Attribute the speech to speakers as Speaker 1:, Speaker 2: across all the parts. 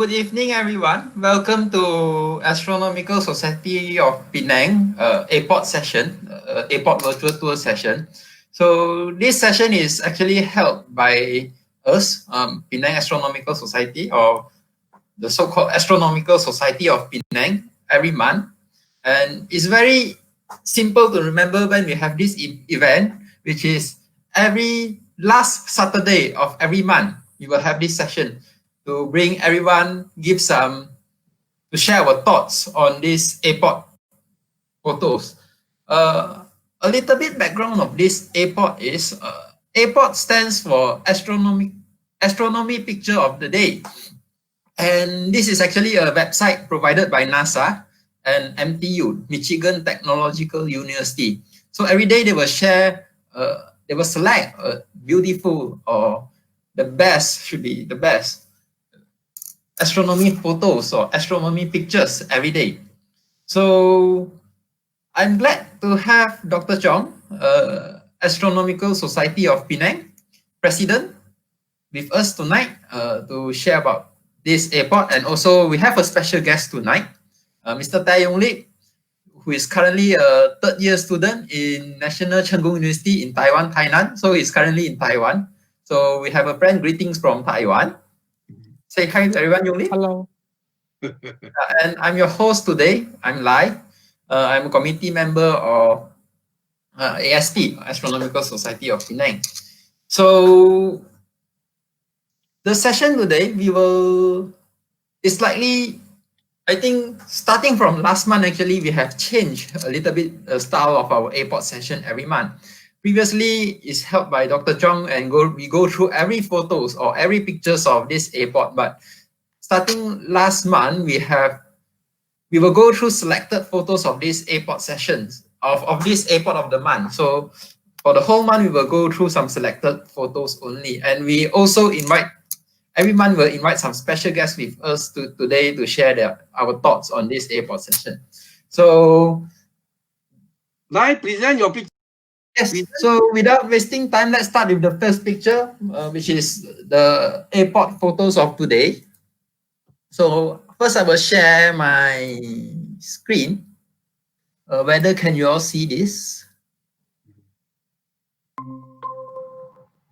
Speaker 1: good evening, everyone. Welcome to Astronomical Society of Penang APOD session, APOD virtual tour session. So this session is actually held by us, Penang Astronomical Society, or the so-called Astronomical Society of Penang, every month. And it's very simple to remember when we have this event, which is every last Saturday of every month, we will have this session to bring everyone, to share our thoughts on these APOD photos. A little bit background of this APOD is, APOD stands for Astronomy Picture of the Day. And this is actually a website provided by NASA and MTU, Michigan Technological University. So every day they will share, they will select a beautiful or the best, should be the best, astronomy photos or astronomy pictures every day. So I'm glad to have Dr. Chong, Astronomical Society of Penang President, with us tonight to share about this APOD. And also we have a special guest tonight, Mr. Tai Yong Lip, who is currently a third-year student in National Cheng Kung University in Taiwan, Tainan. So he's currently in Taiwan. So we have a friend greetings from Taiwan. Say hi to everyone, Yong Lip.
Speaker 2: Hello.
Speaker 1: And I'm your host today. I'm Lai. I'm a committee member of ASP, Astronomical Society of Penang. So the session today, it's slightly, I think, starting from last month, actually, we have changed a little bit the style of our APOD session every month. Previously, it's held by Dr. Chong, and we go through every photos or every pictures of this APOD. But starting last month, we will go through selected photos of these APOD sessions of this APOD of the month. So for the whole month, we will go through some selected photos only, and we also every month we'll invite some special guests with us today to share our thoughts on this APOD session. So,
Speaker 3: Lai, present your picture.
Speaker 1: Yes, so without wasting time, let's start with the first picture, which is the APOD photos of today. So first I will share my screen. Whether can you all see this?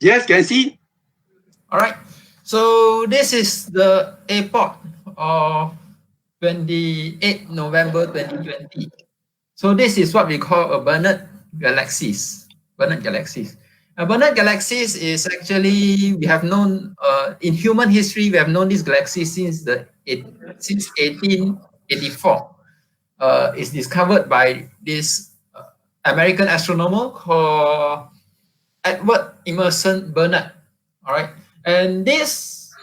Speaker 3: Yes, can see.
Speaker 1: All right. So this is the APOD of 28 November 2020. So this is what we call a Bernard galaxies. Bernard galaxies. Bernard galaxies is actually, we have known in human history, we have known this galaxy since 1884. It's discovered by this American astronomer called Edward Emerson Bernard. All right, and this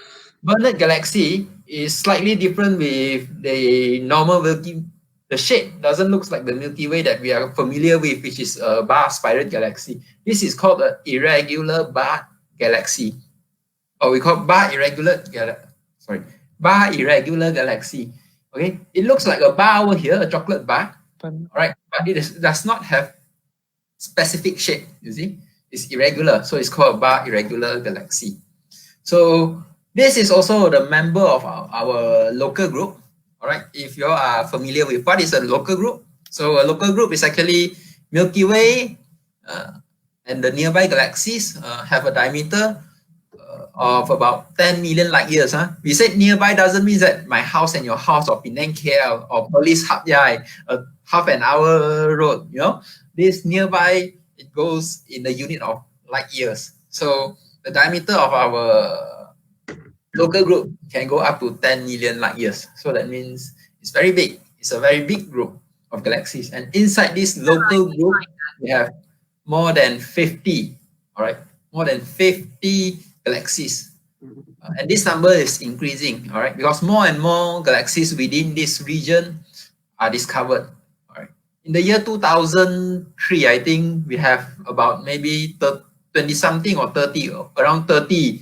Speaker 1: Bernard galaxy is slightly different with the normal Milky. The shape doesn't look like the Milky Way that we are familiar with, which is a bar spiral galaxy. This is called an irregular bar galaxy, or we call bar irregular galaxy. Okay, it looks like a bar over here, a chocolate bar. All right, but it does not have specific shape. You see, it's irregular, so it's called a bar irregular galaxy. So this is also the member of our local group. All right, if you are familiar with what is a local group, so a local group is actually Milky Way and the nearby galaxies have a diameter of about 10 million light years. We said nearby doesn't mean that my house and your house, or Penang KL, or Police Hat Yai, a half an hour road. You know, this nearby, it goes in the unit of light years. So the diameter of our local group can go up to 10 million light years. So that means it's very big. It's a very big group of galaxies. And inside this local group, we have more than 50, all right? More than 50 galaxies. And this number is increasing, all right? Because more and more galaxies within this region are discovered, all right? In the year 2003, I think we have about maybe 20-something or 30, around 30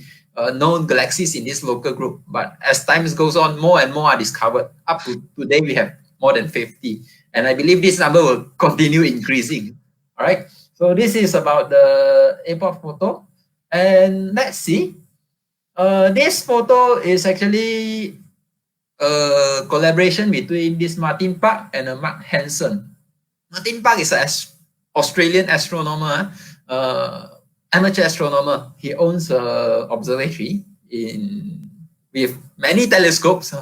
Speaker 1: known galaxies in this local group. But as time goes on, more and more are discovered. Up to today, we have more than 50. And I believe this number will continue increasing. All right. So this is about the APOD photo. And let's see. This photo is actually a collaboration between this Martin Park and Mark Hansen. Martin Park is an Australian astronomer, amateur astronomer. He owns an observatory with many telescopes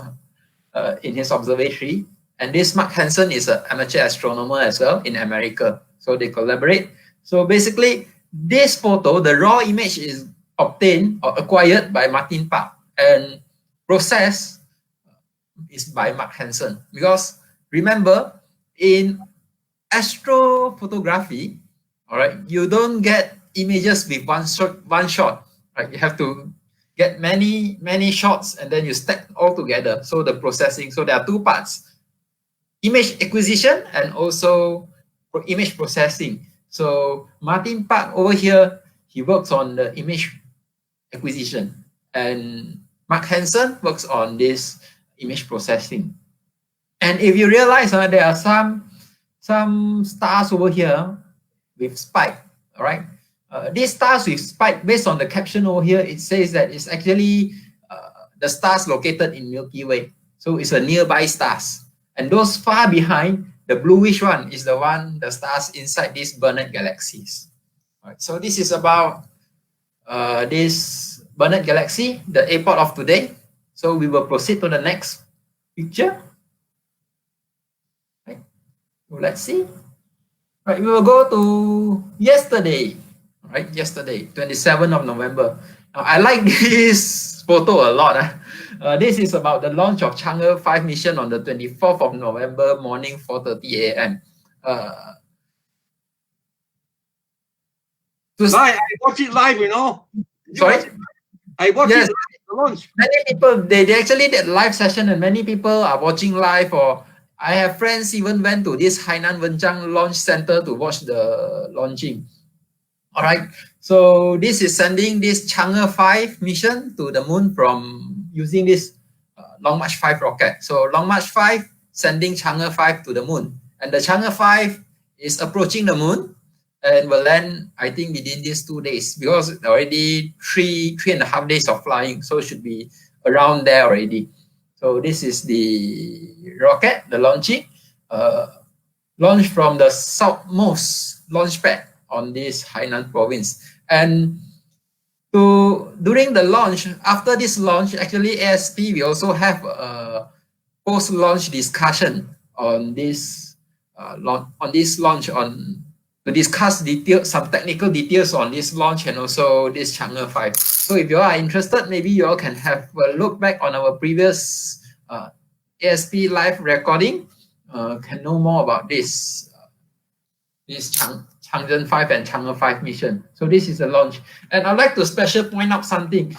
Speaker 1: in his observatory. And this Mark Hansen is an amateur astronomer as well in America. So they collaborate. So basically, this photo, the raw image is obtained or acquired by Martin Park and processed is by Mark Hansen. Because remember, in astrophotography, all right, you don't get images with one shot, right? You have to get many shots and then you stack all together. So the processing, so there are two parts: image acquisition and also image processing. So Martin Park over here, he works on the image acquisition, and Mark Hansen works on this image processing. And if you realize there are some stars over here with spike, all right? These stars with spike, based on the caption over here, it says that it's actually the stars located in Milky Way. So it's a nearby stars. And those far behind, the bluish one is the stars inside these Burnett galaxies. All right, so this is about this Burnett galaxy, the APOD of today. So we will proceed to the next picture. Right. So let's see. Right, we will go to yesterday. Right, yesterday, 27th of November. Now, I like this photo a lot. This is about the launch of Chang'e 5 mission on the 24th of November morning, 4:30 a.m.
Speaker 3: I watch it live, you know.
Speaker 1: Sorry?
Speaker 3: I watch
Speaker 1: Yes.
Speaker 3: it live, the launch.
Speaker 1: Many people, they actually did live session and many people are watching live, or I have friends even went to this Hainan Wenchang launch center to watch the launching. All right, so this is sending this Chang'e 5 mission to the moon from using this Long March 5 rocket. So Long March 5 sending Chang'e 5 to the moon, and the Chang'e 5 is approaching the moon and will land, I think, within these 2 days, because already three and a half days of flying, so it should be around there already. So this is the rocket, the launching, launched from the southmost launch pad on this Hainan province. And during the launch, after this launch, actually ASP, we also have a post-launch discussion on this launch to discuss some technical details on this launch and also this Chang'e 5. So if you are interested, maybe you all can have a look back on our previous ASP live recording, can know more about this Chang'e 5 and Chang'e 5 mission. So this is the launch. And I'd like to special point out something.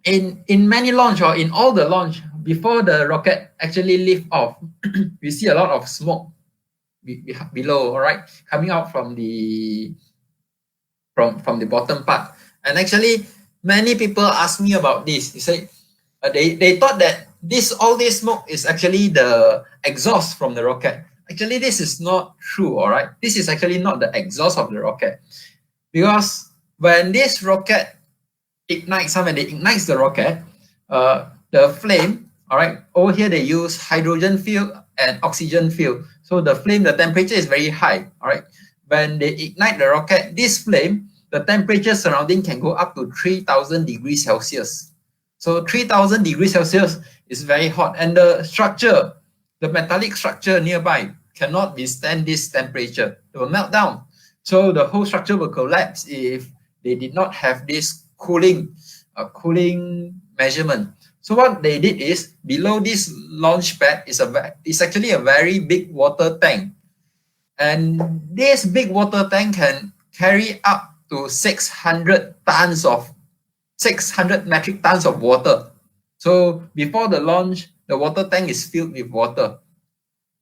Speaker 1: In many launch, or in all the launch, before the rocket actually lift off, we see a lot of smoke below, all right, coming out from the bottom part. And actually, many people ask me about this. They say they thought that all this smoke is actually the exhaust from the rocket. Actually, this is not true, all right? This is actually not the exhaust of the rocket. Because when this rocket ignites, when it ignites the rocket, the flame, all right, over here they use hydrogen fuel and oxygen fuel. So the flame, the temperature is very high, all right? When they ignite the rocket, this flame, the temperature surrounding can go up to 3,000 degrees Celsius. So 3,000 degrees Celsius is very hot. And the structure, the metallic structure nearby cannot withstand this temperature. It will melt down. So the whole structure will collapse if they did not have this cooling measurement. So what they did is, below this launch pad is actually a very big water tank. And this big water tank can carry up to 600 metric tons of water. So before the launch, the water tank is filled with water.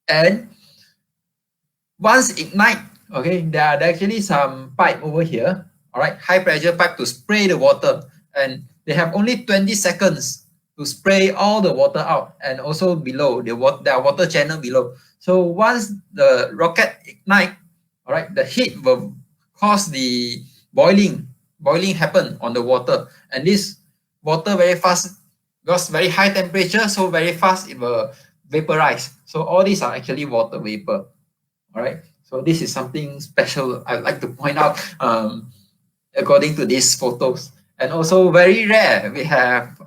Speaker 1: And once ignite, okay, there are actually some pipe over here, all right, high pressure pipe to spray the water. And they have only 20 seconds to spray all the water out. And also below, there are water channel below. So once the rocket ignite, all right, the heat will cause the boiling happen on the water. And this water very fast because very high temperature, so very fast it will vaporize. So all these are actually water vapor. All right. So this is something special I'd like to point out according to these photos. And also very rare, we have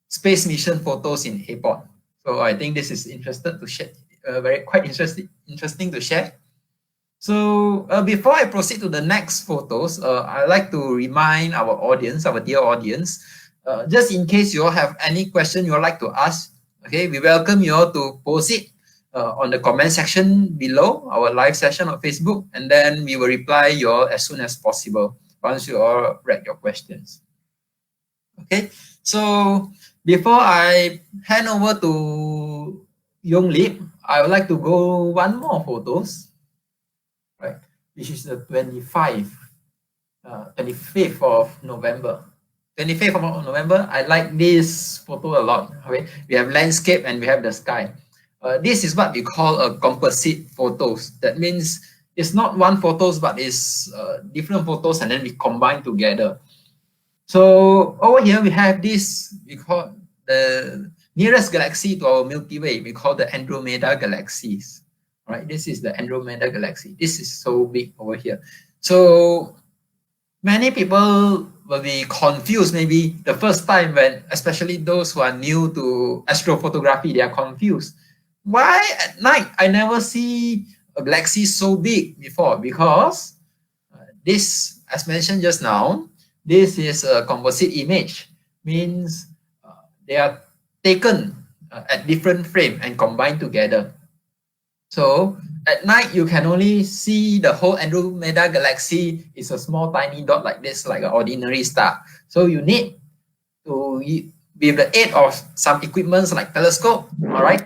Speaker 1: space mission photos in APOD. So I think this is interested to share, quite interesting to share. So before I proceed to the next photos, I'd like to remind our audience, our dear audience, just in case you all have any question you would like to ask, okay, we welcome you all to post it on the comment section below our live session on Facebook, and then we will reply you all as soon as possible once you all read your questions. Okay, so before I hand over to Yong Lip, I would like to go one more photos, right? Which is the 25th of November. 25th of November, I like this photo a lot. Okay, we have landscape and we have the sky. This is what we call a composite photos. That means it's not one photos, but it's different photos and then we combine together. So over here we have this, we call the nearest galaxy to our Milky Way, we call the Andromeda galaxies. Right, this is the Andromeda galaxy. This is so big over here. So many people will be confused maybe the first time when, especially those who are new to astrophotography, they are confused. Why at night I never see a galaxy so big before? Because this, as mentioned just now, this is a composite image, means they are taken at different frame and combined together. So at night, you can only see the whole Andromeda galaxy is a small tiny dot like this, like an ordinary star. So you need to, with the aid of some equipments like telescope, all right,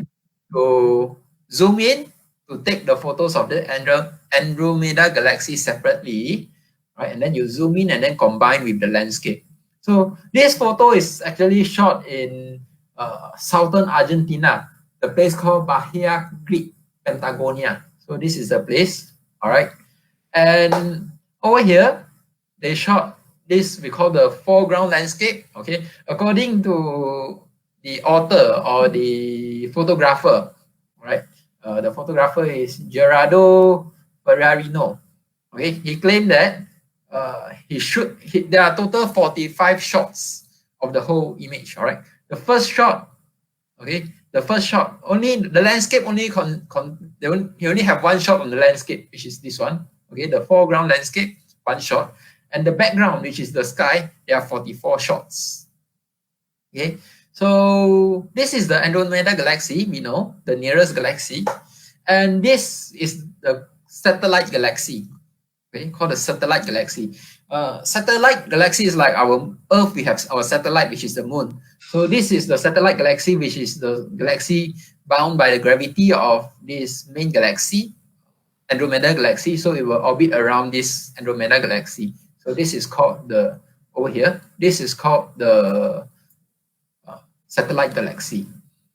Speaker 1: to zoom in to take the photos of the Andromeda galaxy separately, right? And then you zoom in and then combine with the landscape. So this photo is actually shot in southern Argentina, the place called Bahia Creek, Patagonia. So this is the place, all right. And over here, they shot this, we call the foreground landscape, okay. According to the author or the photographer, right, the photographer is Gerardo Ferrarino, okay. He claimed that there are total 45 shots of the whole image, all right. The first shot, okay, the first shot, only the landscape only he only have one shot on the landscape, which is this one, okay, the foreground landscape, one shot, and the background, which is the sky, there are 44 shots. Okay, so this is the Andromeda galaxy, we know, the nearest galaxy, and this is the satellite galaxy, okay, called the satellite galaxy. Satellite galaxy is like our Earth, we have our satellite, which is the moon. So this is the satellite galaxy, which is the galaxy bound by the gravity of this main galaxy, Andromeda galaxy. So it will orbit around this Andromeda galaxy. So this is called the, over here, this is called the satellite galaxy.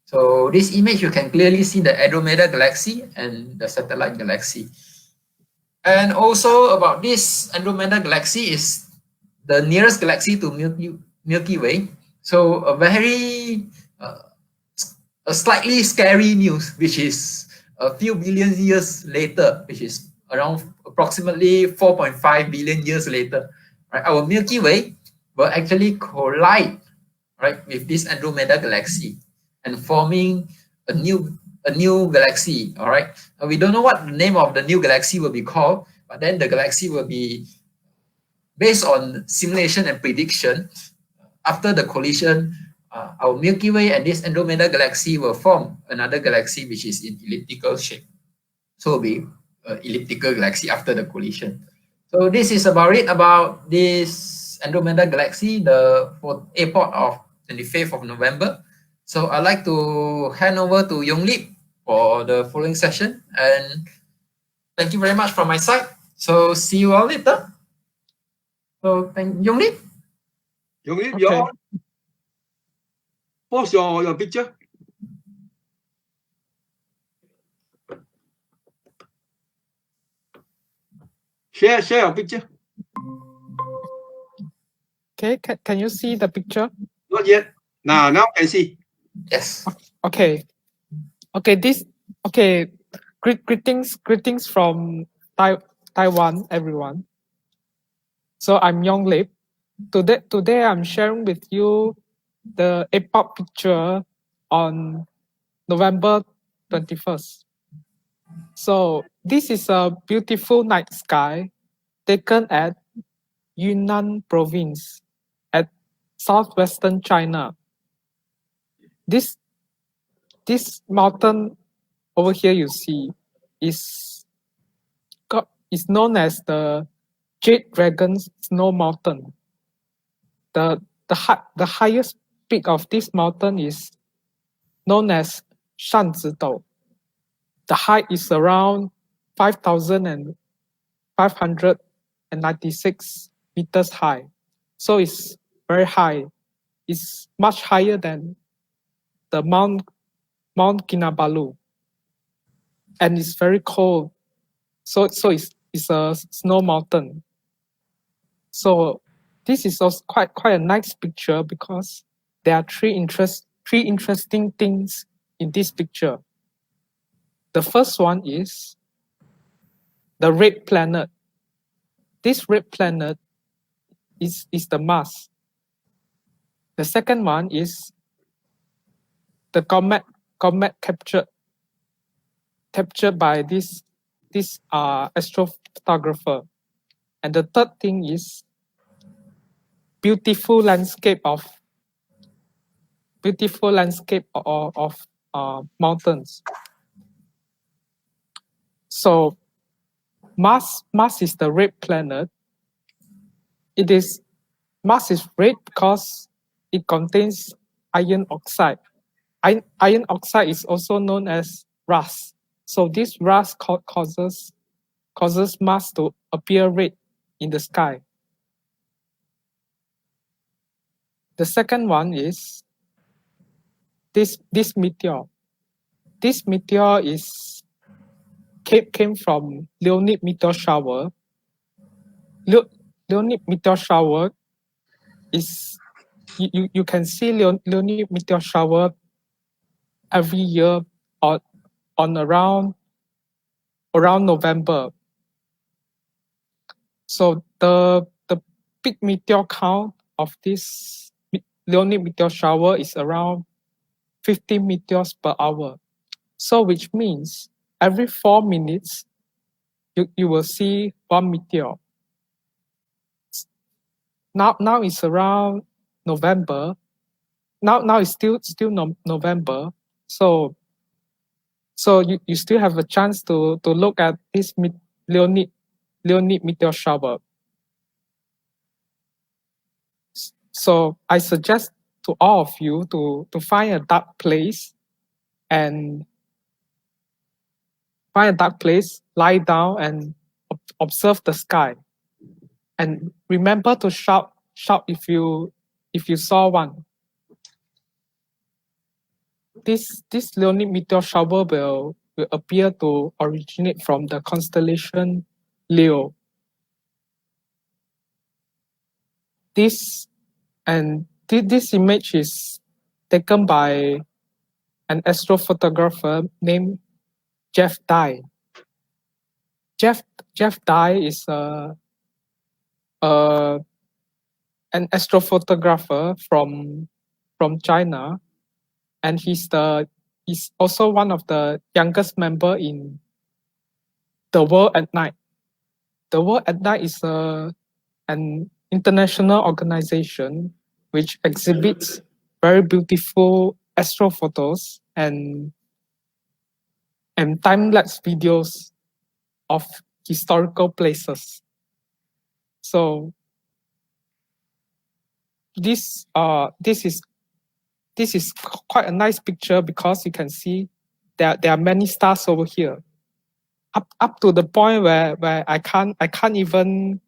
Speaker 1: So this image, you can clearly see the Andromeda galaxy and the satellite galaxy. And also about this Andromeda galaxy is the nearest galaxy to Milky Way. So a very, a slightly scary news, which is a few billion years later, which is around approximately 4.5 billion years later, right? Our Milky Way will actually collide, right, with this Andromeda galaxy and forming a new galaxy, all right? We don't know what the name of the new galaxy will be called, but then the galaxy will be based on simulation and prediction. After the collision, our Milky Way and this Andromeda galaxy will form another galaxy which is in elliptical shape. So it will be an elliptical galaxy after the collision. So this is about it, about this Andromeda galaxy, the APOD of 25th of November. So I'd like to hand over to Yong Lip for the following session. And thank you very much from my side. So see you all later. So thank Yong Lip.
Speaker 3: Yong Lip,
Speaker 2: Okay.
Speaker 3: post your picture. Share your picture.
Speaker 2: Okay, can you see the picture?
Speaker 3: Not yet. Now can see.
Speaker 1: Yes.
Speaker 2: Okay. Greetings from Taiwan, everyone. So I'm Yong Lip. Today I'm sharing with you the APOD picture on November 21st. So this is a beautiful night sky taken at Yunnan province at southwestern China. This mountain over here you see is known as the Jade Dragon Snow Mountain. The highest peak of this mountain is known as Shanzidou. The height is around 5,596 meters high. So it's very high. It's much higher than the Mount Kinabalu. And it's very cold. So it's a snow mountain. So this is also quite a nice picture because there are three interesting things in this picture. The first one is the red planet. This red planet is the Mars. The second one is the comet captured by this astrophotographer. And the third thing is beautiful landscape of mountains. So Mars is the red planet. Mars is red because it contains iron oxide. Iron oxide is also known as rust. So this rust causes Mars to appear red in the sky. The second one is this meteor. This meteor came from Leonid meteor shower. Leonid meteor shower is you can see Leonid meteor shower every year on around November. So the peak meteor count of this Leonid meteor shower is around 50 meteors per hour. So which means every 4 minutes you will see one meteor. Now it's around November. Now it's still November. So you still have a chance to look at this Leonid meteor shower. So I suggest to all of you to find a dark place and lie down and observe the sky. And remember to shout if you saw one. This Leonid meteor shower will appear to originate from the constellation Leo. This image is taken by an astrophotographer named Jeff Dye. Jeff Dye is an astrophotographer from China, and he's also one of the youngest member in The World at Night. The World at Night is an international organization which exhibits very beautiful astrophotos and time-lapse videos of historical places. So this is quite a nice picture because you can see there are many stars over here, up to the point where I can't even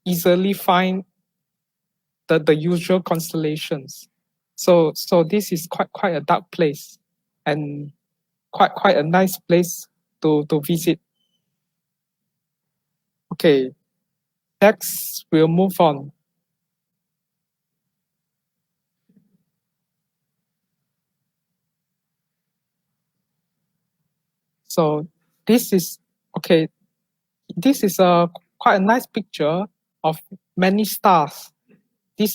Speaker 2: easily find the usual constellations. So this is quite a dark place and quite a nice place to visit. Okay, next we'll move on. So this is okay. This is a quite a nice picture of many stars. These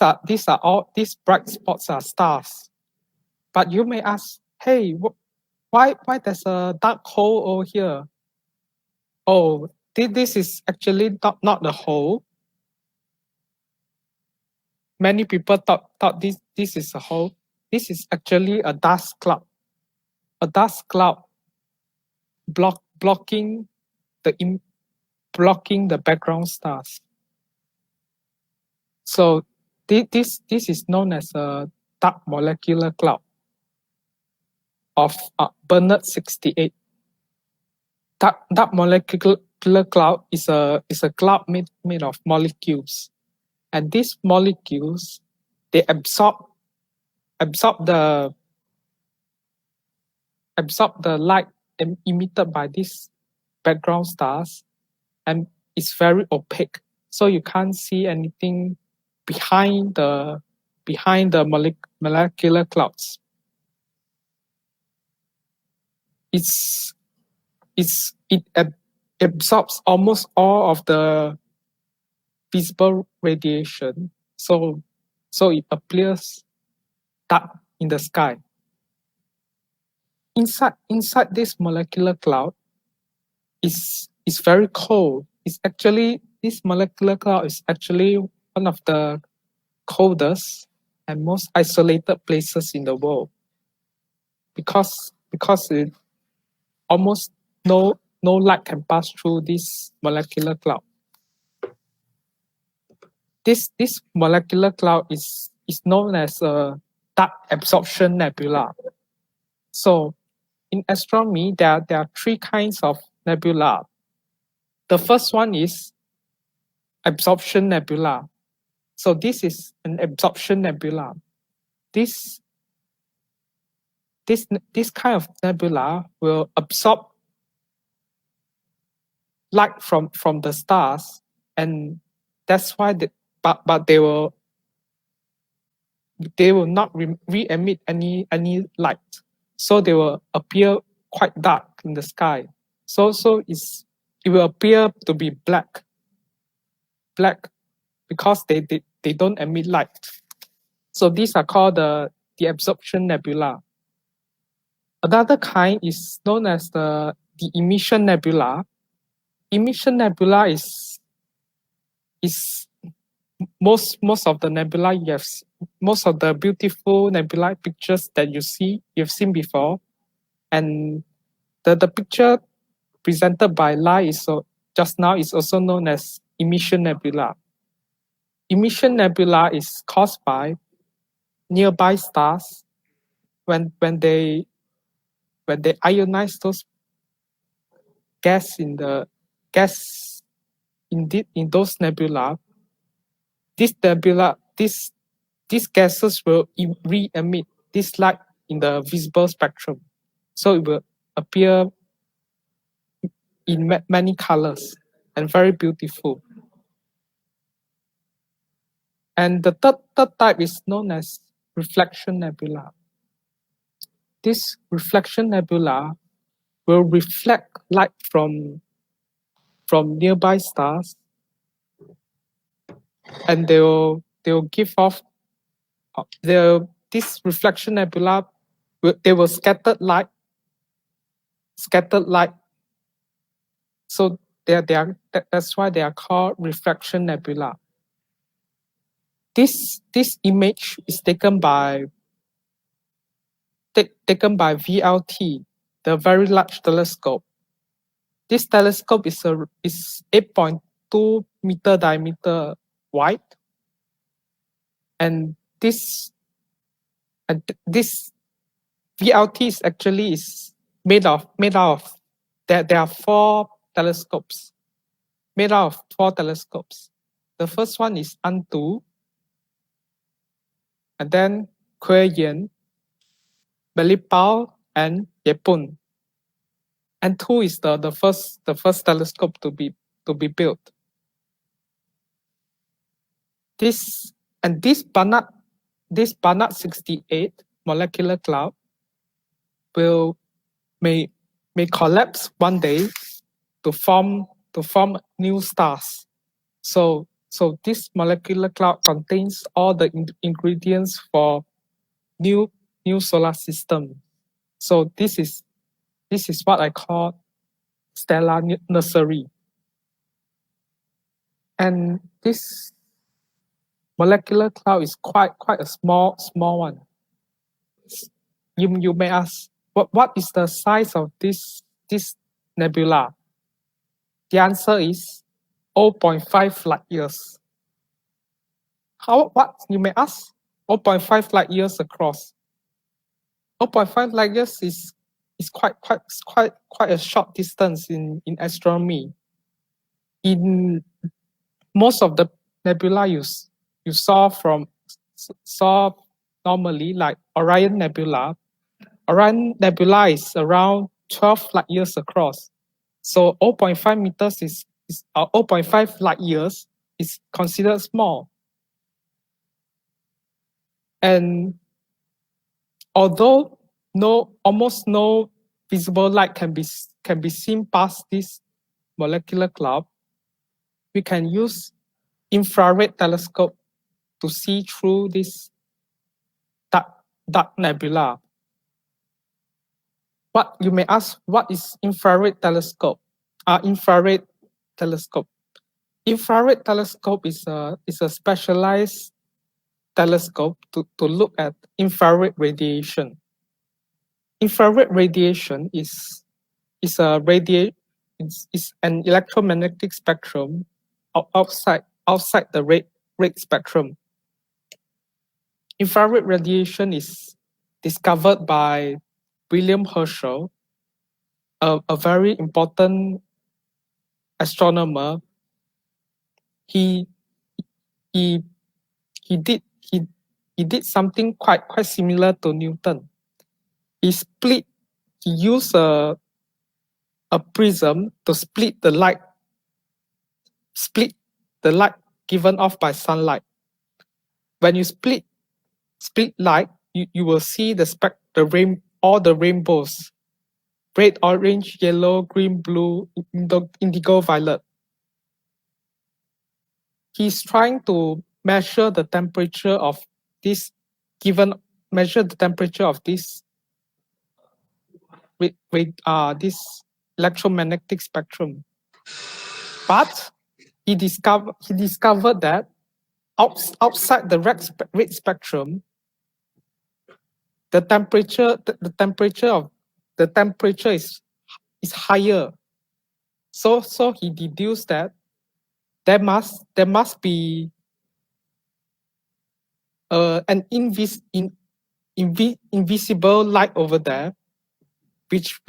Speaker 2: bright spots are stars. But you may ask, hey, why there's a dark hole over here? Oh, this is actually not the hole. Many people thought this is a hole. This is actually a dust cloud. A dust cloud blocking the background stars. So this is known as a dark molecular cloud of Bernard 68. Dark molecular cloud is a cloud made of molecules, and these molecules they absorb the light emitted by these background stars, and it's very opaque, so you can't see anything behind the molecular clouds. It absorbs almost all of the visible radiation, so it appears dark in the sky. Inside this molecular cloud is very cold. This molecular cloud is actually one of the coldest and most isolated places in the world, because it almost no light can pass through this molecular cloud. This molecular cloud is known as a dark absorption nebula. So in astronomy, there are three kinds of nebula. The first one is absorption nebula. So this is an absorption nebula. This kind of nebula will absorb light from the stars, and that's why but they will not re-emit any light, so they will appear quite dark in the sky. So it will appear to be black because they don't emit light. So these are called the absorption nebula. Another kind is known as the emission nebula. Emission nebula is most of the nebula most of the beautiful nebula pictures that you've seen before, and the picture presented by Lai just now is also known as emission nebula. Emission nebula is caused by nearby stars when they ionize those gas in those nebula. These gases will re-emit this light in the visible spectrum, so it will appear in many colors and very beautiful. And the third type is known as reflection nebula. This reflection nebula will reflect light from nearby stars, and they will give off this reflection nebula. They will scatter light. So that's why they are called reflection nebula. This image is taken by VLT, the Very Large Telescope. This telescope is 8.2 meter diameter wide, and this VLT is actually made out of there are four telescopes made out of four telescopes. The first one is Antu, and then Kueyen, Belipao, and Yepun. Antu is the first telescope to be built. This Banach 68 molecular cloud may may collapse one day to form new stars. So this molecular cloud contains all the ingredients for new solar system. So this is what I call stellar nursery. And this molecular cloud is quite a small one. You may ask, what is the size of this nebula? The answer is 0.5 light years. What you may ask? 0.5 light years across. 0.5 light years is quite a short distance in astronomy. In most of the nebula you saw normally, like Orion Nebula. Orion Nebula is around 12 light years across. So 0.5 meters is 0.5 light years is considered small. And although almost no visible light can be seen past this molecular cloud, we can use infrared telescope to see through this dark nebula. What you may ask, what is infrared telescope? Infrared telescope. Infrared telescope is a specialized telescope to look at infrared radiation. Infrared radiation is an electromagnetic spectrum outside the red spectrum. Infrared radiation is discovered by William Herschel, a very important astronomer. He did something quite similar to Newton. He used a prism to split the light given off by sunlight. When you split light, you will see all the rainbows: red, orange, yellow, green, blue, indigo, violet. He's trying to measure the temperature of this this electromagnetic spectrum. But he discovered that outside the red spectrum, the temperature is higher. So he deduced that there must be an invisible light over there, which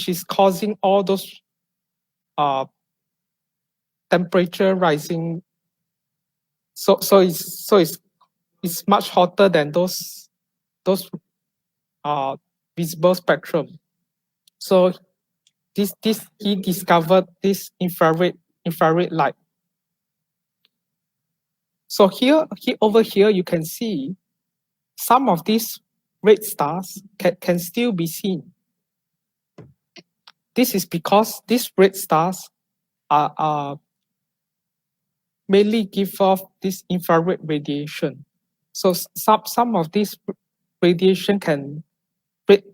Speaker 2: is causing all those temperature rising. So it's much hotter than those visible spectrum. So he discovered this infrared light. So over here you can see some of these red stars can still be seen. This is because these red stars are mainly give off this infrared radiation. So some of this radiation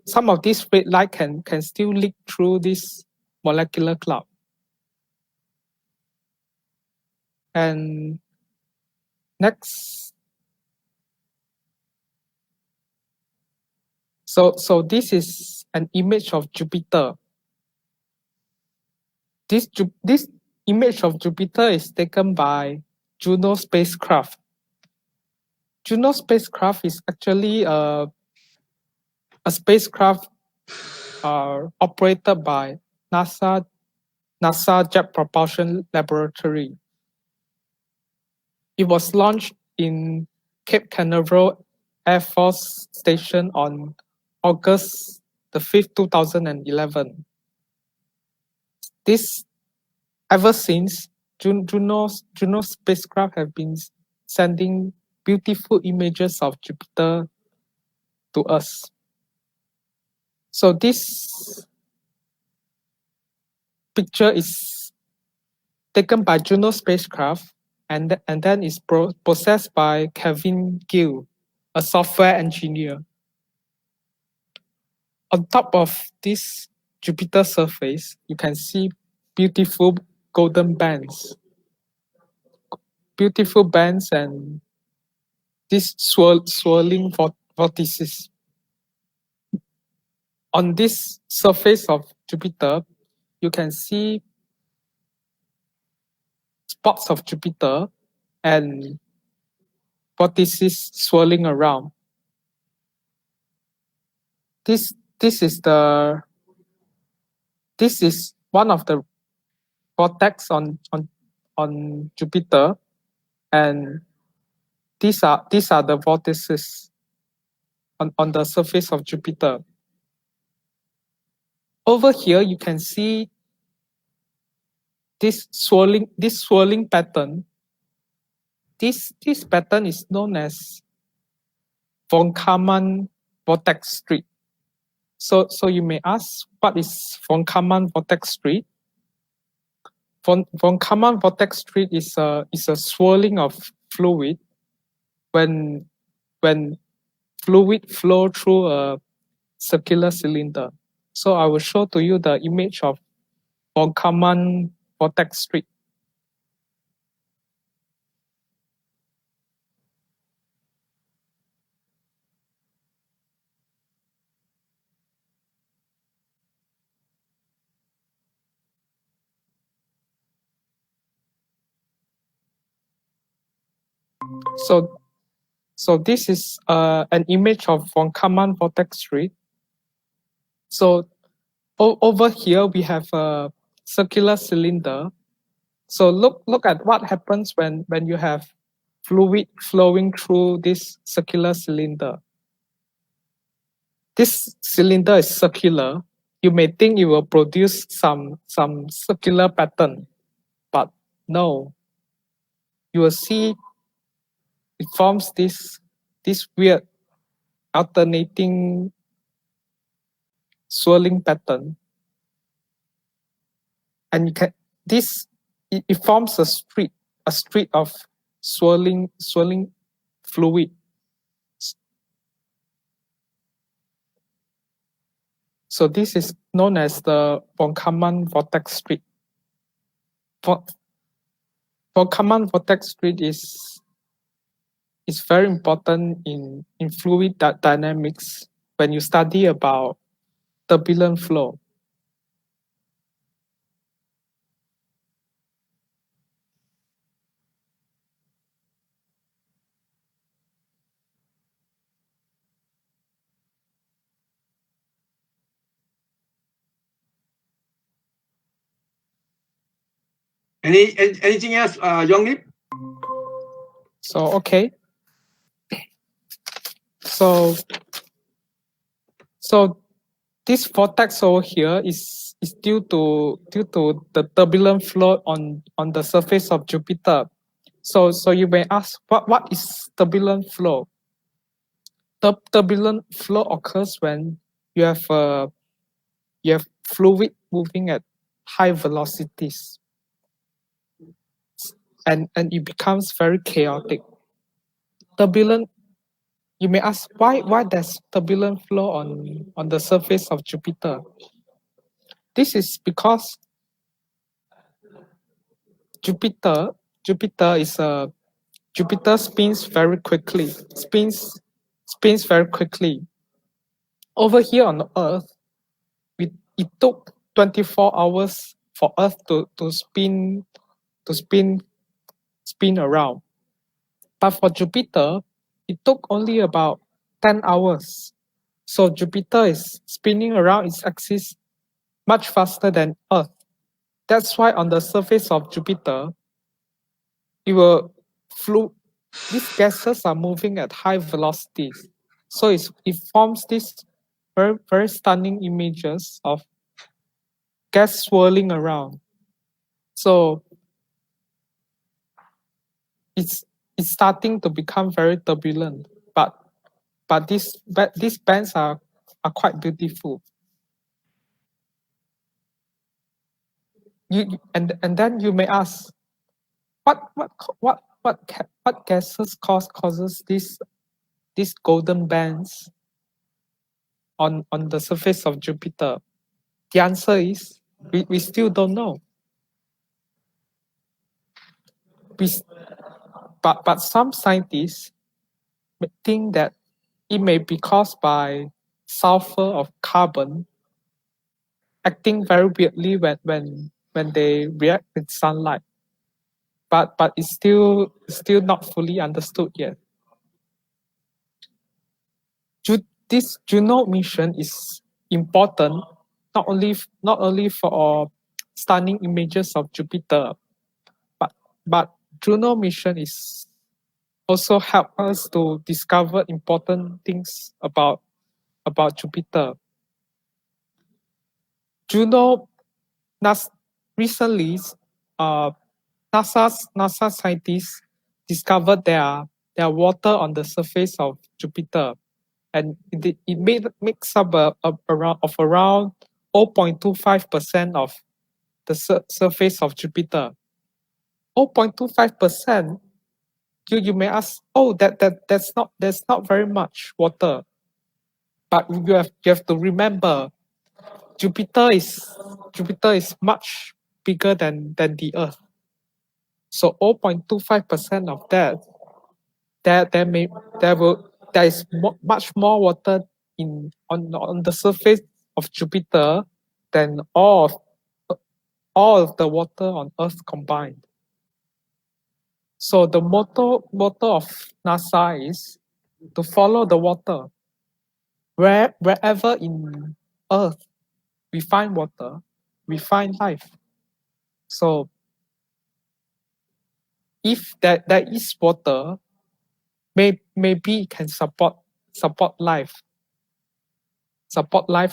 Speaker 2: some of this red light can still leak through this molecular cloud. And next. So this is an image of Jupiter. This image of Jupiter is taken by Juno spacecraft. Juno spacecraft is actually a spacecraft operated by NASA Jet Propulsion Laboratory. It was launched in Cape Canaveral Air Force Station on August the 5th, 2011. Ever since, Juno spacecraft have been sending beautiful images of Jupiter to us. So this picture is taken by Juno spacecraft and then is processed by Kevin Gill, a software engineer. On top of this Jupiter surface, you can see beautiful golden bands. Beautiful bands and these swirling vortices. On this surface of Jupiter, you can see spots of Jupiter and vortices swirling around. This is one of the vortex on Jupiter, and these are the vortices on the surface of Jupiter. Over here, you can see this swirling pattern. This pattern is known as von Karman vortex street. So you may ask, what is von Karman vortex street? Von Karman vortex street is a swirling of fluid when fluid flow through a circular cylinder. So I will show to you the image of von Karman vortex street. So this is an image of von Karman vortex street. So over here we have a circular cylinder. So look at what happens when you have fluid flowing through this circular cylinder. This cylinder is circular. You may think it will produce some circular pattern, but no. You will see it forms this weird alternating swirling pattern, and it forms a street of swirling fluid. So this is known as the von Karman vortex street. Von Karman vortex street is very important in fluid dynamics when you study about turbulent flow.
Speaker 3: Anything else, Yonglip?
Speaker 2: So okay. So this vortex over here is due to the turbulent flow on the surface of Jupiter. So you may ask, what is turbulent flow? Turbulent flow occurs when you have fluid moving at high velocities, and it becomes very chaotic. Turbulent. You may ask, why there's turbulent flow on the surface of Jupiter? This is because Jupiter spins very quickly. Spins very quickly. Over here on the Earth, it took 24 hours for Earth to spin around. But for Jupiter, it took only about 10 hours. So Jupiter is spinning around its axis much faster than Earth. That's why on the surface of Jupiter, these gases are moving at high velocities. So it forms these very, very stunning images of gas swirling around. So it's starting to become very turbulent, but these bands are quite beautiful. and then you may ask, what gases causes these golden bands on the surface of Jupiter? The answer is we still don't know. But some scientists think that it may be caused by sulfur of carbon acting very weirdly when they react with sunlight. But it's still not fully understood yet. This Juno mission is important not only for stunning images of Jupiter, but Juno mission is also help us to discover important things about Jupiter. Juno, recently, NASA scientists discovered there are water on the surface of Jupiter, and it makes up around 0.25% of the surface of Jupiter. 0.25%. You may ask, oh, that's not very much water, but you have to remember, Jupiter is much bigger than the Earth. So 0.25% of that, there is much more water on the surface of Jupiter than all of the water on Earth combined. So the motto of NASA is to follow the water. Wherever in Earth we find water, we find life. So if there is water, maybe it can support life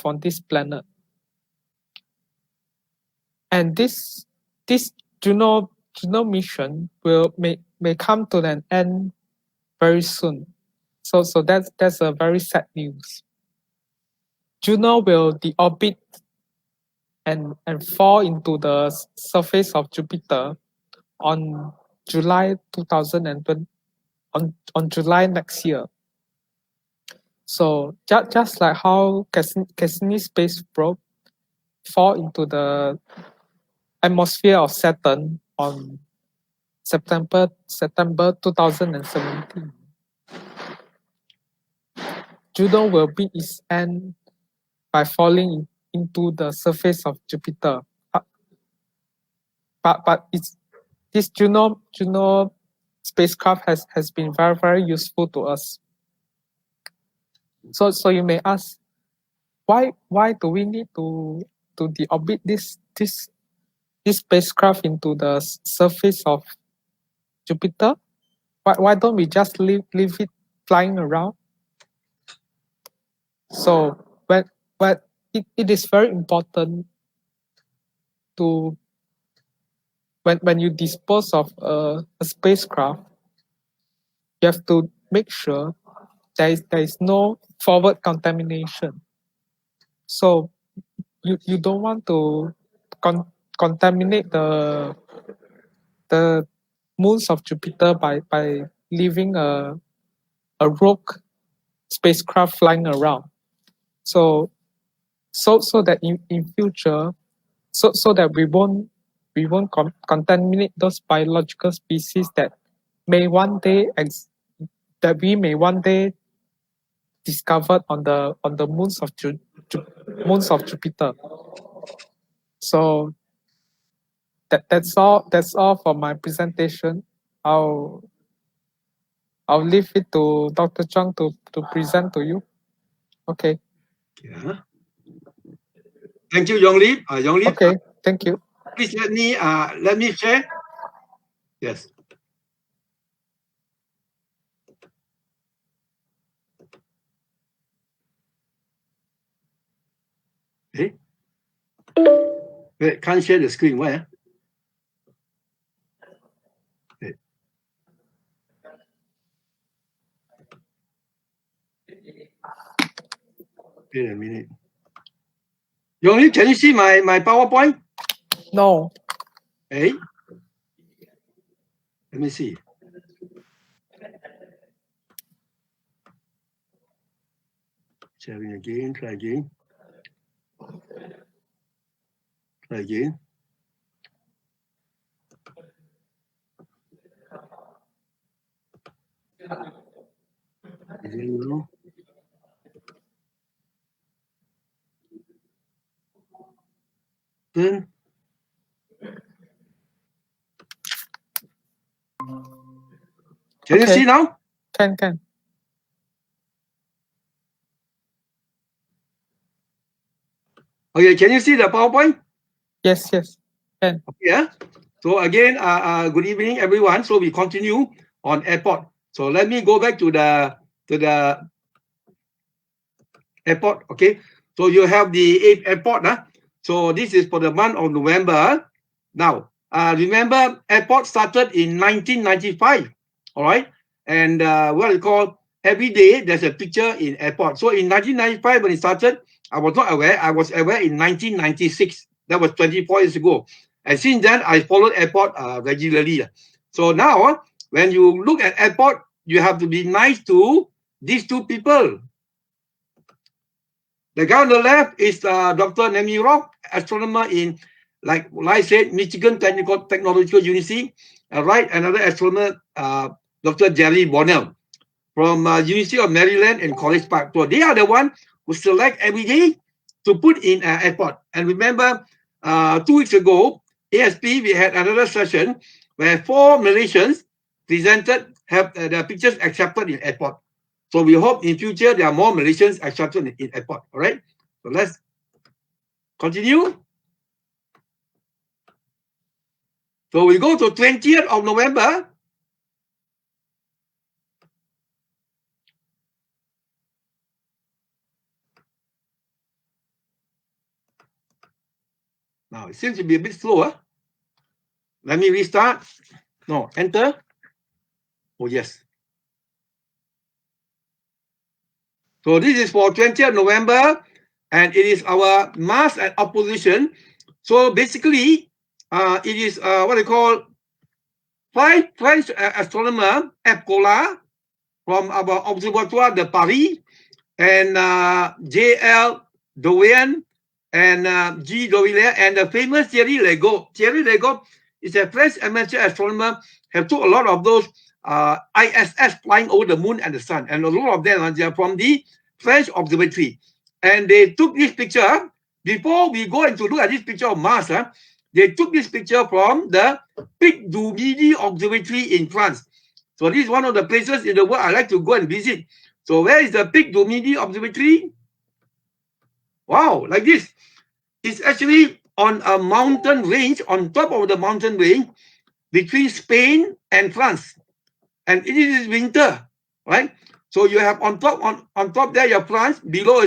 Speaker 2: on this planet. And this Juno mission may come to an end very soon. So that's a very sad news. Juno will deorbit and fall into the surface of Jupiter on July 2020, on July next year. So just like how Cassini space probe fall into the atmosphere of Saturn on September 2017, Juno will meet its end by falling into the surface of Jupiter. But this Juno spacecraft has been very, very useful to us. So you may ask, why do we need to deorbit this spacecraft into the surface of Jupiter? Why don't we just leave it flying around? So it is very important to when you dispose of a spacecraft, you have to make sure there is no forward contamination. So you don't want to contaminate the moons of Jupiter by leaving a rogue spacecraft flying around. So that in future, so that we won't contaminate those biological species that we may one day discover on the moons of Jupiter. So that's all for my presentation. I'll leave it to Dr. Chung to present to you. Okay.
Speaker 3: Yeah. Thank you, Yonglip. Yonglip.
Speaker 2: Okay. Thank you.
Speaker 3: Please let me share. Yes. Hey. Wait, can't share the screen. Why? Wait. Wait a minute. Yonglip, can you see my PowerPoint?
Speaker 2: No.
Speaker 3: Hey, let me see. Sharing again, try again. Try again. Zero. Turn. Can you
Speaker 2: Okay.
Speaker 3: see now?
Speaker 2: Can.
Speaker 3: Okay, can you see the PowerPoint?
Speaker 2: Yes. Can.
Speaker 3: Yeah. So again, good evening, everyone. So we continue on APOD. So let me go back to the APOD. Okay. So you have the APOD. So this is for the month of November. Now, remember, APOD started in 1995. All right. And what you call every day there's a picture in APOD. So in 1995 when it started, I was not aware. I was aware in 1996. That was 24 years ago. And since then, I followed APOD regularly. So now, when you look at APOD, you have to be nice to these two people. The guy on the left is Dr. Nemi Rock, astronomer in, like I said, Michigan Technological University. Right, another astronomer, Dr. Jerry Bonnell from University of Maryland and College Park. So they are the one who select every day to put in APOD. And remember, 2 weeks ago, ASP, we had another session where 4 Malaysians presented, have their pictures accepted in APOD. So we hope in future there are more Malaysians accepted in APOD. All right. So let's continue. So we go to 20th of November. Now it seems to be a bit slower. Let me restart. No, enter. Oh yes. So this is for 20th November, and it is our mass and opposition. So basically, it is what they call 5 French astronomer APOD from our Observatoire de Paris, and J.L. Doyen and G. Doviller, and the famous Thierry Legault. Thierry Legault is a French amateur astronomer, have took a lot of those ISS flying over the moon and the sun, and a lot of them they are from the French observatory. And they took this picture. Before we go into look at this picture of Mars, they took this picture from the Pic du Midi Observatory in France. So this is one of the places in the world I like to go and visit. So where is the Pic du Midi Observatory? Wow, like this. It's actually on a mountain range, on top of the mountain range between Spain and France. And it is winter, right? So you have on top there your France, below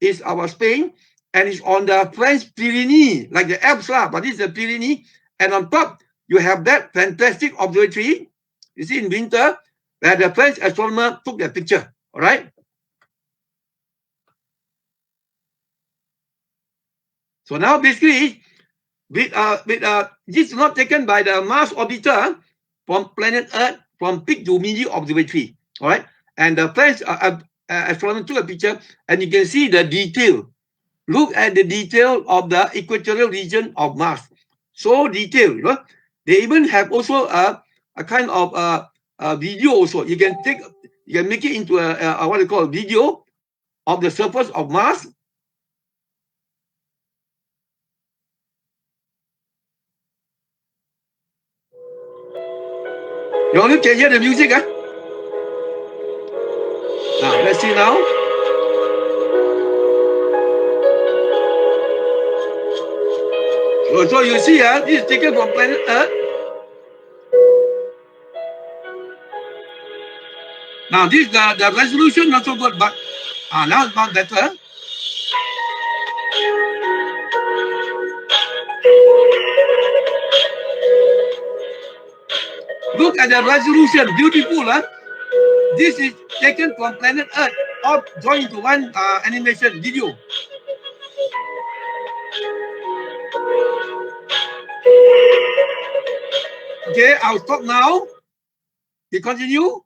Speaker 3: is our Spain, and it's on the French Pyrenees, like the Alps, but this is the Pyrenees. And on top, you have that fantastic observatory, you see in winter, where the French astronomer took the picture, all right? So now basically, this is not taken by the Mars orbiter from planet Earth from Pic du Midi Observatory, all right? And the French astronomer took a picture, and you can see the detail. Look at the detail of the equatorial region of Mars. So detailed, you know. They even have also a kind of video also. You can make it into a what you call a video of the surface of Mars. You only can hear the music, huh? Now, let's see now. So you see, this is taken from planet Earth. Now, this the resolution not so good, but now it's not better. Look at the resolution, beautiful, huh? This is taken from planet Earth, all joined into one animation video. Okay, I'll stop now. We continue.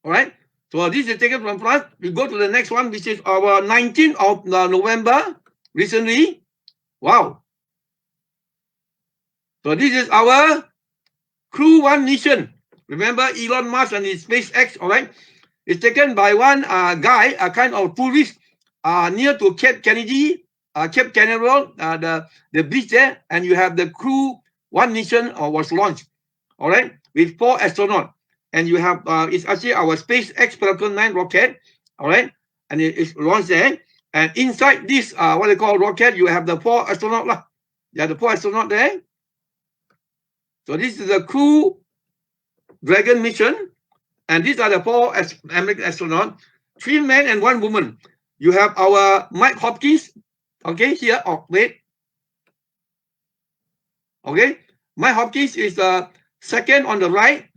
Speaker 3: All right. So this is taken from France. We go to the next one, which is our 19th of November recently. Wow. So this is our Crew 1 mission. Remember Elon Musk and his SpaceX, all right? It's taken by one guy, a kind of tourist near to Cape Kennedy, Cape Canaveral, the beach there, and you have the Crew 1 mission was launched, all right, with 4 astronauts. And you have, it's actually our SpaceX Falcon 9 rocket, all right, and it's launched there. And inside this, what they call rocket, you have the 4 astronauts. You have the 4 astronauts there. So this is the Crew Dragon mission. And these are the 4 American astronauts, 3 men and 1 woman. You have our Mike Hopkins, okay, here, wait. Okay, Mike Hopkins is the second on the right.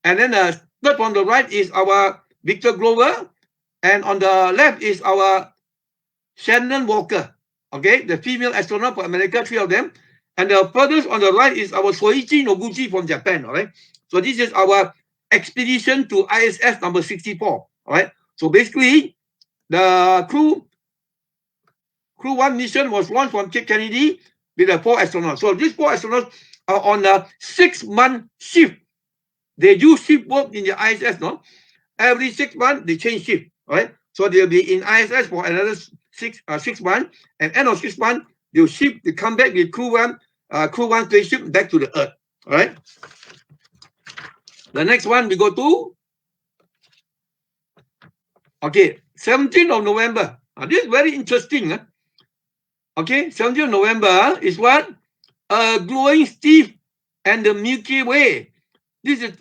Speaker 3: And then the third on the right is our Victor Glover. And on the left is our Shannon Walker. Okay, the female astronaut for America, 3 of them. And the furthest on the right is our Soichi Noguchi from Japan. All right. So this is our expedition to ISS number 64. All right. So basically, the Crew 1 mission was launched from Cape Kennedy with the 4 astronauts. So these 4 astronauts are on a 6-month shift. They do shift work in the ISS, no? Every 6 months, they change shift, right? So they'll be in ISS for another 6 months, and end of 6 months, they'll shift, they come back with Crew 1 spaceship back to the Earth, all right? The next one we go to, okay, 17th of November. This is very interesting. Okay, 17th of November is what? A glowing stiff and the Milky Way. This is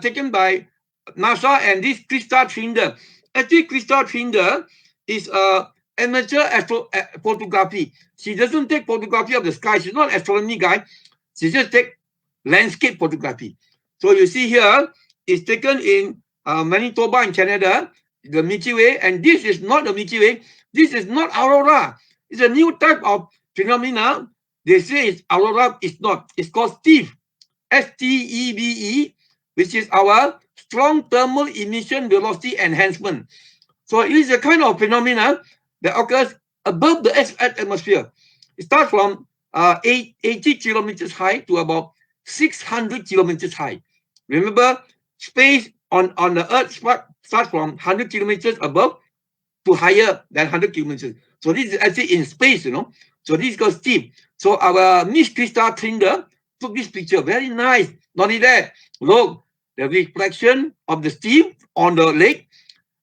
Speaker 3: taken by NASA and this Krista Trinder. Actually, Krista Trinder is amateur photography. She doesn't take photography of the sky. She's not an astronomy guy. She just takes landscape photography. So you see here, it's taken in Manitoba in Canada, the Milky Way, and this is not the Milky Way. This is not aurora. It's a new type of phenomena. They say it's aurora. It's not. It's called STEVE. STEVE, which is our strong thermal emission velocity enhancement. So it is a kind of phenomena that occurs above the Earth's atmosphere. It starts from 80 kilometers high to about 600 kilometers high. Remember, space on the Earth starts from 100 kilometers above to higher than 100 kilometers. So this is actually in space, you know. So this is called STEVE. So our Miss Krista Trinder took this picture. Very nice. Not only that, look, the reflection of the STEVE on the lake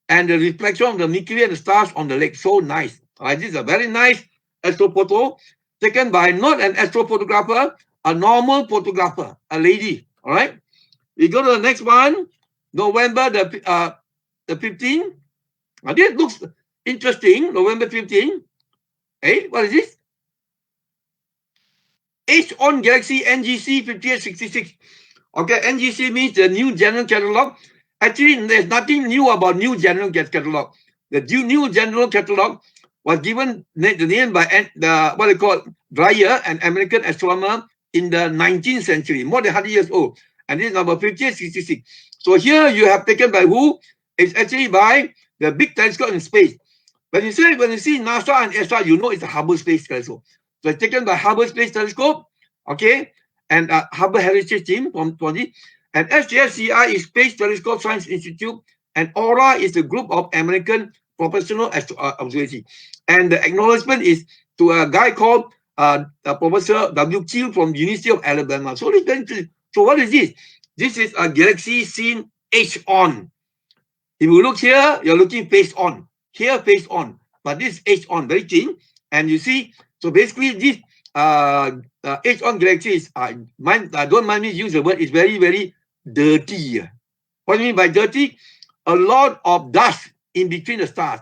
Speaker 3: and the reflection of the Milky Way and the stars on the lake. So nice. All right, this is a very nice astrophoto taken by not an astrophotographer, a normal photographer, a lady. All right. We go to the next one, November the 15th. Now this looks interesting. November 15th. Hey, what is this? ISON Galaxy NGC 5866. Okay, NGC means the new general catalog. Actually, there's nothing new about new general catalog. The new general catalog was given the name by what they call Dreyer, an American astronomer in the 19th century, more than 100 years old. And this is number 5866. So here you have taken by who? It's actually by the big telescope in space. When you see NASA and ESA, you know it's a Hubble Space Telescope. So it's taken by Hubble Space Telescope, okay, and Hubble Heritage Team from this. And SJSCI is Space Telescope Science Institute, and AURA is a group of American professional observatory. And the acknowledgement is to a guy called Professor W. Keel from the University of Alabama. So what is this? This is a galaxy seen H-on. If you look here, you're looking face on. Here, face on. But this H-on, very thin. And you see, so basically this H-on galaxy is, don't mind me use the word, it's very, very dirty. What do you mean by dirty? A lot of dust in between the stars.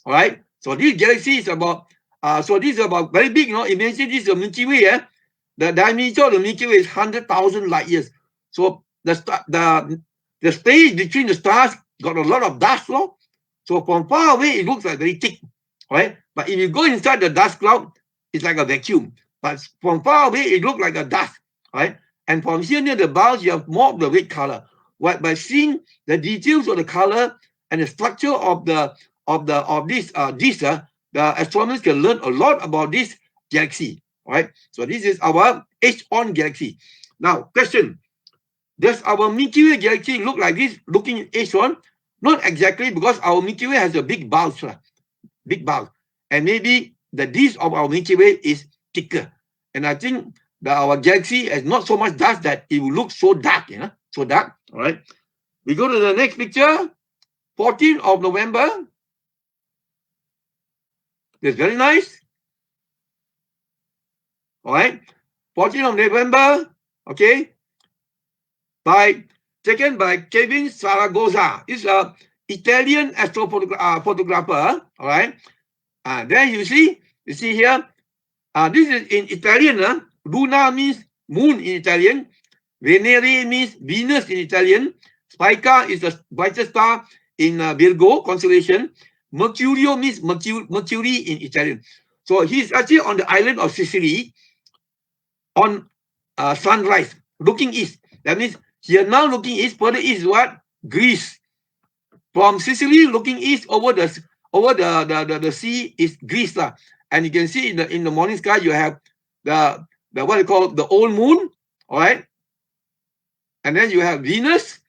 Speaker 3: All right. So this galaxy is about, this is about very big, you know. Imagine this is the Milky Way. The diameter of the Milky Way is 100,000 light years. So the space between the stars got a lot of dust, no? So from far away, it looks like very thick. right? But if you go inside the dust cloud, it's like a vacuum. But from far away, it looks like a dust, right? And from here near the bulge, you have more of the red color. What by seeing the details of the color and the structure of this the astronomers can learn a lot about this galaxy, right? So this is our H-on galaxy. Now, question: does our Milky Way galaxy look like this, looking at H-on? Not exactly, because our Milky Way has a big bulge, and maybe the disk of our Milky Way is thicker. And I think that our galaxy has not so much dust that it will look so dark, so dark. All right. We go to the next picture, 14th of November. It's very nice. All right. 14th of November, okay, taken by Kevin Saragossa. He's an Italian photographer. All right. Then you see here, this is in Italian. Luna means moon in Italian. Venere means Venus in Italian. Spica is the brightest star in Virgo constellation. Mercurio means Mercury in Italian. So he's actually on the island of Sicily on sunrise, looking east. That means here now looking east. Further east is what? Greece. From Sicily looking east over the sea is Greece lah. And you can see in the morning sky you have the what they call the old moon, all right, and then you have Venus,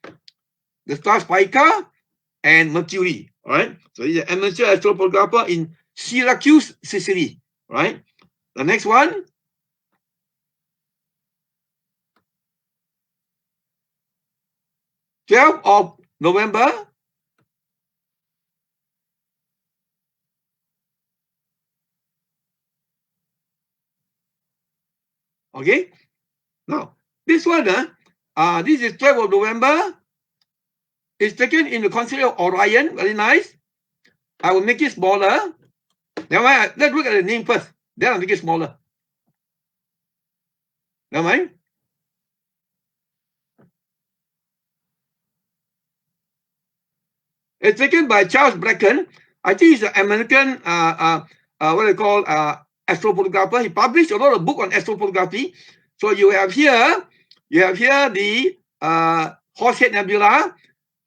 Speaker 3: the star Spica, and Mercury, all right. So he's an amateur astrophotographer in Syracuse, Sicily, right? The next one, th of November. Okay, now this one, this is 12th of November. It's taken in the constellation of Orion. Very nice. I will make it smaller. Never mind. Let's look at the name first. Then I'll make it smaller. Never mind. It's taken by Charles Bracken. I think he's an American, what they call astrophotographer. He published a lot of book on astrophotography. So you have here the Horsehead Nebula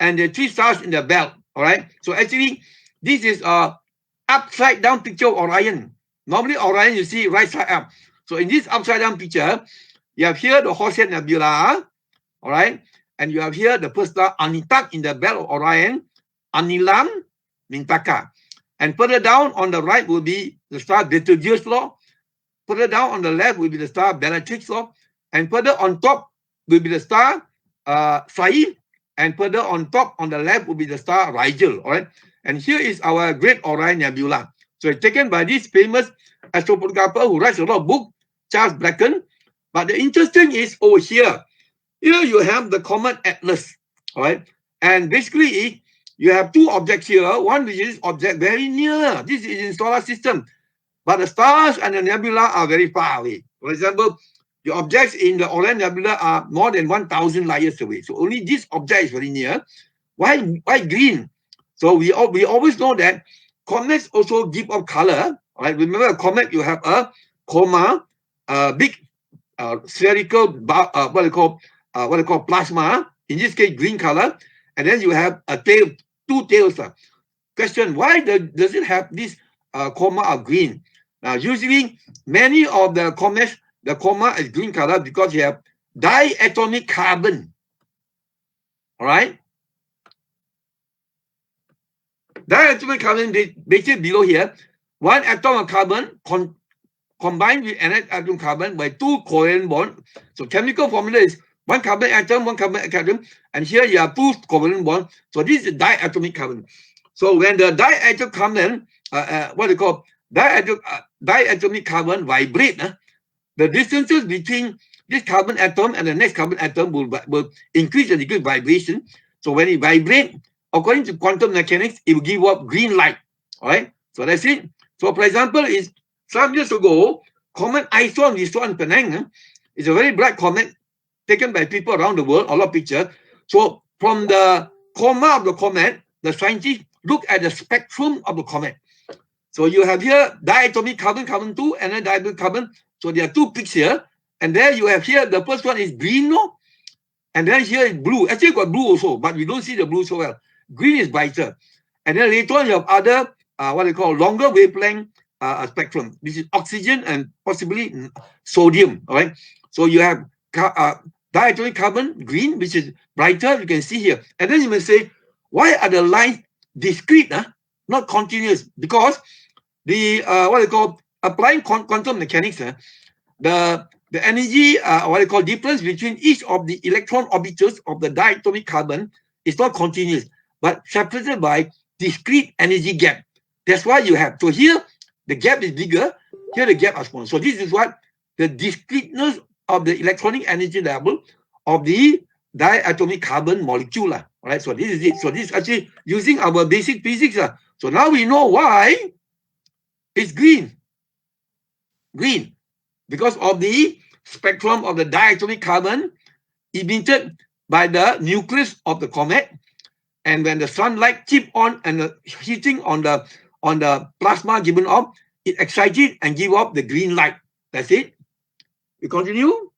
Speaker 3: and the three stars in the belt. All right. So actually, this is a upside down picture of Orion. Normally, Orion you see right side up. So in this upside down picture, you have here the Horsehead Nebula. All right. And you have here the first star Anitak in the belt of Orion, Anilam, Mintaka. And further down on the right will be the star Betelgeuse law. Further down on the left will be the star Bellatrix law. And further on top will be the star Said. And further on top on the left will be the star Rigel. All right. And here is our Great Orion Nebula. So it's taken by this famous astrophotographer who writes a lot of books, Charles Bracken. But the interesting is over here. Here you have the Comet Atlas. All right. And basically, you have two objects here. One which is object very near. This is in solar system. But the stars and the nebula are very far away. For example, the objects in the Orion Nebula are more than 1,000 light years away. So only this object is very near. Why green? So we always know that comets also give off color. All right. Remember, a comet, you have a coma, a big spherical what they call plasma. In this case, green color. And then you have a tail, two tails. Question: why does it have this coma of green? Now, usually, many of the comets, the coma is green color because you have diatomic carbon. All right. Diatomic carbon, basically below here, one atom of carbon combined with another atom of carbon by two covalent bonds. So chemical formula is one carbon atom, and here you have two covalent bonds. So this is diatomic carbon. So when the diatomic carbon, what they call diatomic carbon vibrate, the distances between this carbon atom and the next carbon atom will increase the degree of vibration. So when it vibrates, according to quantum mechanics, it will give off green light. All right. So that's it. So for example, is some years ago, comet ISON we saw in Penang. It's a very bright comet taken by people around the world, a lot of pictures. So from the coma of the comet, the scientists look at the spectrum of the comet. So you have here diatomic carbon, carbon 2, and then diatomic carbon. So there are two peaks here. And then you have here, the first one is green, no? And then here is blue. Actually got blue also, but we don't see the blue so well. Green is brighter. And then later on you have other, what they call longer wavelength spectrum, which is oxygen and possibly sodium, all right? So you have diatomic carbon, green, which is brighter, you can see here. And then you may say, why are the lines discrete, not continuous? Because the, what they call, applying quantum mechanics, the energy, what they call difference between each of the electron orbitals of the diatomic carbon is not continuous, but separated by discrete energy gap. That's why you have, so here, the gap is bigger, here the gap is smaller. So this is what the discreteness of the electronic energy level of the diatomic carbon molecule. All right, so this is it. So this is actually using our basic physics. So now we know why it's green. Green, because of the spectrum of the diatomic carbon emitted by the nucleus of the comet. And when the sunlight keep on and hitting on the plasma given off, it excited and give off the green light. That's it. We continue.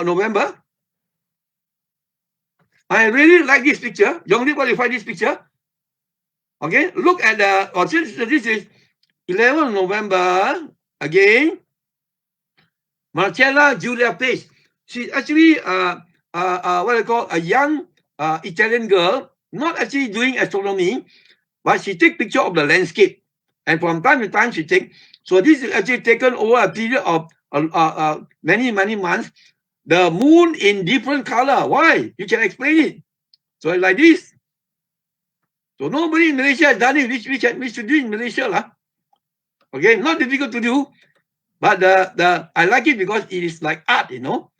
Speaker 3: November. I really like this picture. Yongli, what do you find this picture? Okay, look at the, this is 11 November, again, Marcella Giulia Pace. She's actually, what I call a young Italian girl, not actually doing astronomy, but she take picture of the landscape. And from time to time she take, so this is actually taken over a period of many months. The moon in different color. Why? You can explain it. So like this. So nobody in Malaysia has done it, which we should do in Malaysia. Okay, not difficult to do. But I like it because it is like art, you know.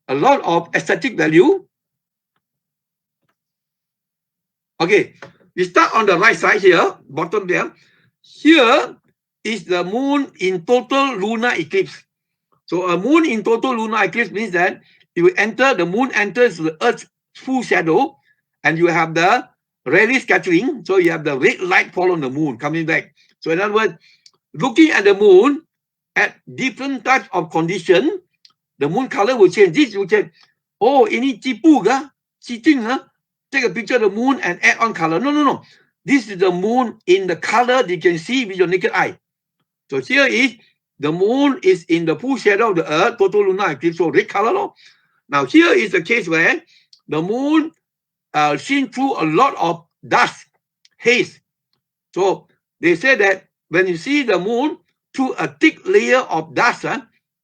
Speaker 3: A lot of aesthetic value. Okay, we start on the right side here, bottom there. Here is the moon in total lunar eclipse. So a moon in total lunar eclipse means that it will enter, the moon enters the Earth's full shadow, and you have the Rayleigh scattering. So you have the red light fall on the moon coming back. So in other words, looking at the moon at different types of condition, the moon color will change. This will change. Oh, ini tipu ke? Cheating, take a picture of the moon and add on color. No. This is the moon in the color that you can see with your naked eye. So here is the moon is in the full shadow of the Earth, total lunar eclipse, so red color. Now here is the case where the moon seen through a lot of dust, haze. So they say that when you see the moon through a thick layer of dust,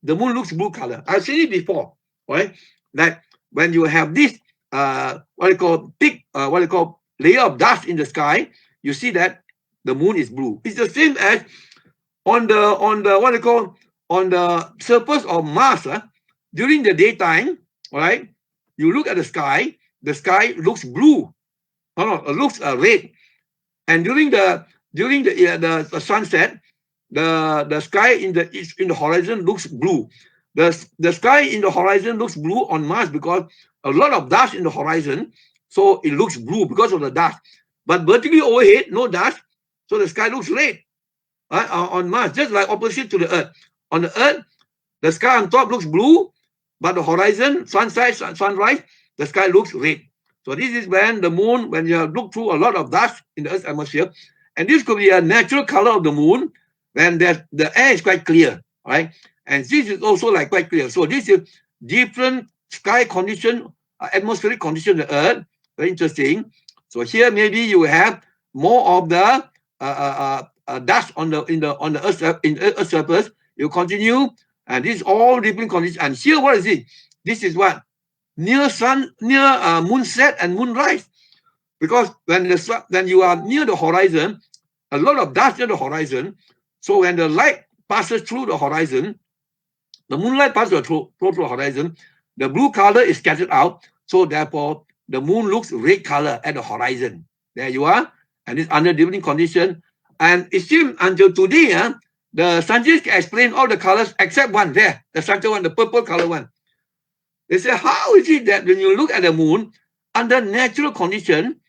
Speaker 3: the moon looks blue color. I've seen it before, right? That when you have this what you call thick layer of dust in the sky, you see that the moon is blue. It's the same as on the surface of Mars, during the daytime, right? You look at the sky looks blue. It looks red. And during the sunset, the sky in the horizon looks blue. The sky in the horizon looks blue on Mars because a lot of dust in the horizon, so it looks blue because of the dust. But vertically overhead, no dust, so the sky looks red. On Mars, just like opposite to the Earth. On the Earth, the sky on top looks blue, but the horizon, sunrise, the sky looks red. So this is when the moon, when you look through a lot of dust in the Earth's atmosphere, and this could be a natural color of the moon when the air is quite clear, right? And this is also like quite clear. So this is different sky condition, atmospheric condition of the Earth. Very interesting. So here maybe you have more of the dust on the Earth's surface. You continue, and this is all different conditions. And here, what is it? This is what near moonset and moonrise, because when you are near the horizon, a lot of dust near the horizon. So when the light passes through the horizon, the moonlight passes through the horizon, the blue color is scattered out. So therefore, the moon looks red color at the horizon. There you are. and it's under different condition. And it seems until today, the scientists can explain all the colors except one there, the center one, the purple color one. They say, how is it that when you look at the moon, under natural condition,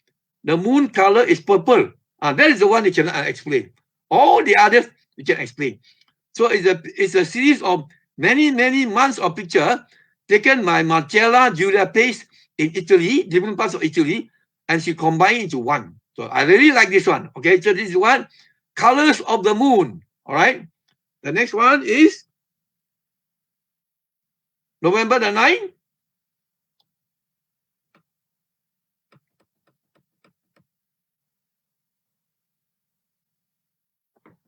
Speaker 3: the moon color is purple? That is the one they cannot explain. All the others, we can explain. So it's a series of many months of picture taken by Marcella Giulia Pace in Italy, different parts of Italy, and she combined into one. So I really like this one. Okay, so this is one, colors of the moon. All right. The next one is November the 9th.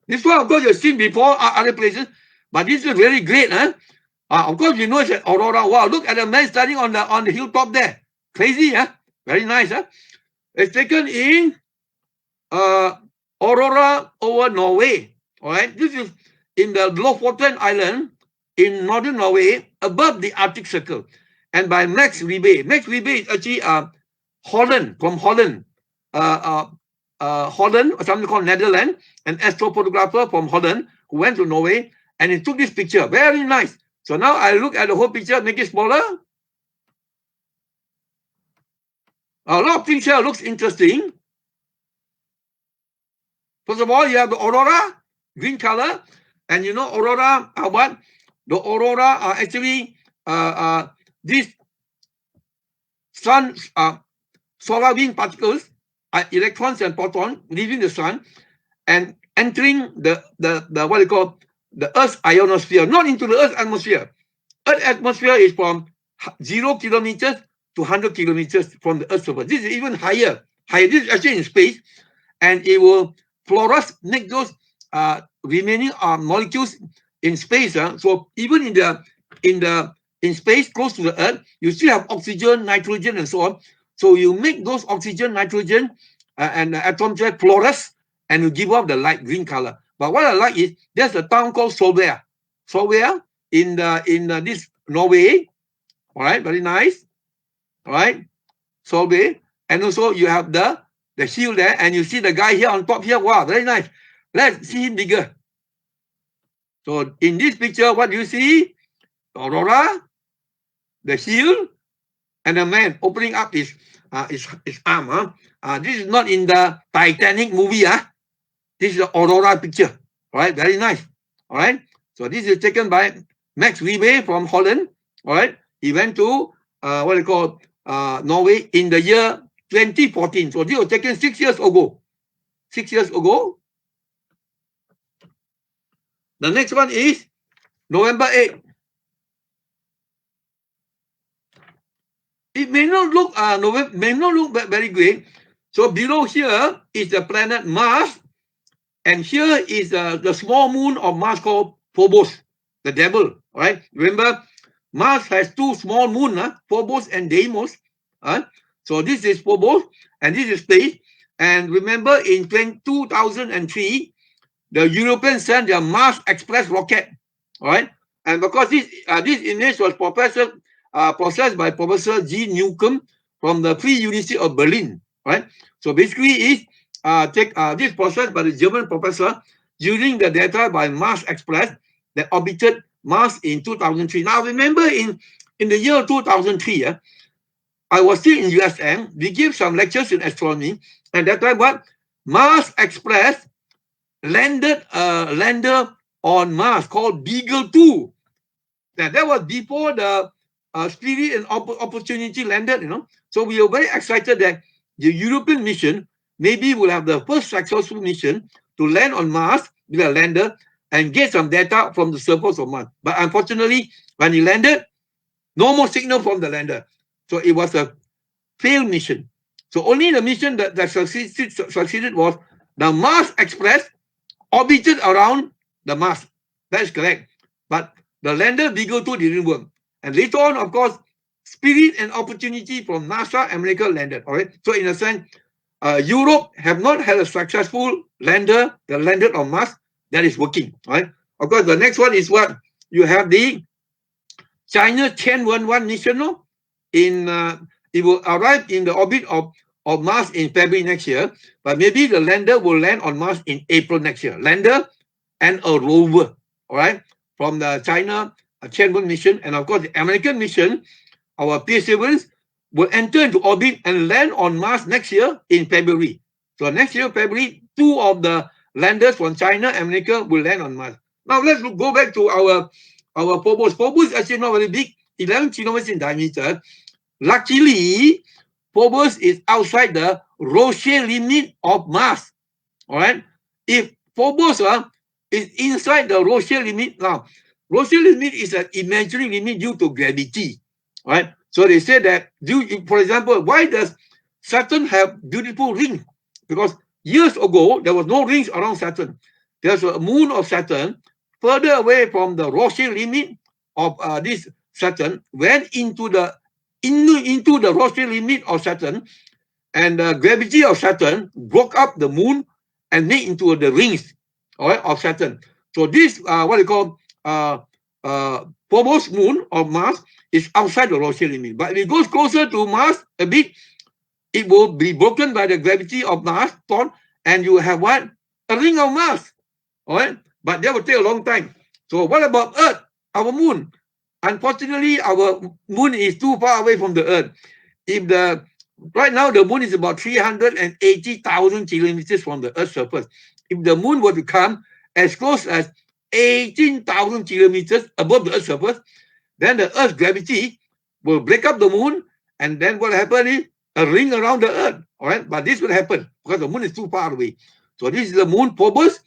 Speaker 3: This one, of course, you've seen before other places, but this is really great. Of course, you know it's an aurora. Wow, look at the man standing on the hilltop there. Crazy, Very nice, It's taken in aurora over Norway. All right, this is in the Lofoten Island in northern Norway, above the Arctic Circle, and by Max Ribé. Max Ribé is actually Holland, from Holland. Holland, or something called Netherlands, an astrophotographer from Holland who went to Norway and he took this picture. Very nice. So now I look at the whole picture, make it smaller. A lot of things here looks interesting. First of all, you have the aurora, green color, and you know aurora are what? The aurora are actually these sun solar wind particles, electrons and protons leaving the sun and entering the what you call the Earth's ionosphere, not into the Earth's atmosphere. Earth's atmosphere is from 0 kilometers to 100 kilometers from the Earth's surface. This is even higher. This is actually in space, and it will fluoresce, make those remaining molecules in space. So even in space close to the Earth, you still have oxygen, nitrogen, and so on. So you make those oxygen, nitrogen, and atoms fluoresce, and you give off the light green color. But what I like is there's a town called Solvær. Solvær in this Norway. All right, very nice. All right, Solvær, and also you have the hill there, and you see the guy here on top here. Wow, very nice. Let's see him bigger. So in this picture, what do you see? The aurora, the hill, and a man opening up his arm. This is not in the Titanic movie. This is the aurora picture. All right, very nice. All right. So this is taken by Max Ribé from Holland. All right. He went to what they call Norway in the year 2014. So this was taken 6 years ago. 6 years ago. The next one is November 8th. It may not look very great. So below here is the planet Mars, and here is the small moon of Mars called Phobos, the devil. All right. Remember, Mars has two small moons, Phobos and Deimos. So this is Phobos, and this is space. And remember, in 2003, the Europeans sent their Mars Express rocket. All right. And because this image was processed by Professor G. Newcomb from the Free University of Berlin, right? So basically, it's this process by the German professor using the data by Mars Express that orbited Mars in 2003. Now, remember in the year 2003, I was still in USM. We gave some lectures in astronomy, and that time what? Mars Express landed a lander on Mars called Beagle 2. Now, that was before the Spirit and Opportunity landed, So we are very excited that the European mission maybe will have the first successful mission to land on Mars with a lander and get some data from the surface of Mars. But unfortunately, when he landed, no more signal from the lander. So it was a failed mission. So only the mission that succeeded was the Mars Express orbited around the Mars. That is correct. But the lander Beagle 2 didn't work. And later on, of course, Spirit and Opportunity from NASA, America landed. All right. So in a sense, Europe have not had a successful lander that landed on Mars that is working. Right. Of course, the next one is what you have the China Tianwen-1 mission. It will arrive in the orbit of of Mars in February next year, but maybe the lander will land on Mars in April next year. Lander and a rover, all right, from the China Tianwen mission, and of course the American mission, our P7s will enter into orbit and land on Mars next year in February. So next year, February, 2 of the landers from China and America will land on Mars. Now let's go back to our Phobos. Phobos is actually not very big, 11 kilometers in diameter. Luckily, Phobos is outside the Roche limit of Mars. All right. If Phobos is inside the Roche limit, now Roche limit is an imaginary limit due to gravity. All right. So they say that, for example, why does Saturn have beautiful rings? Because years ago there was no rings around Saturn. There's a moon of Saturn further away from the Roche limit of this Saturn, went into the Roche limit of Saturn, and the gravity of Saturn broke up the moon and made into the rings, all right, of Saturn. So this what they call Phobos moon of Mars is outside the Roche limit. But if it goes closer to Mars a bit, it will be broken by the gravity of Mars, and you have what? A ring of Mars, all right? But that will take a long time. So what about Earth, our moon? Unfortunately, our moon is too far away from the Earth. Right now the moon is about 380,000 kilometers from the Earth's surface. If the moon were to come as close as 18,000 kilometers above the Earth's surface, then the Earth's gravity will break up the moon, and then what will happen is a ring around the Earth. All right, but this will happen because the moon is too far away. So this is the moon Phobos,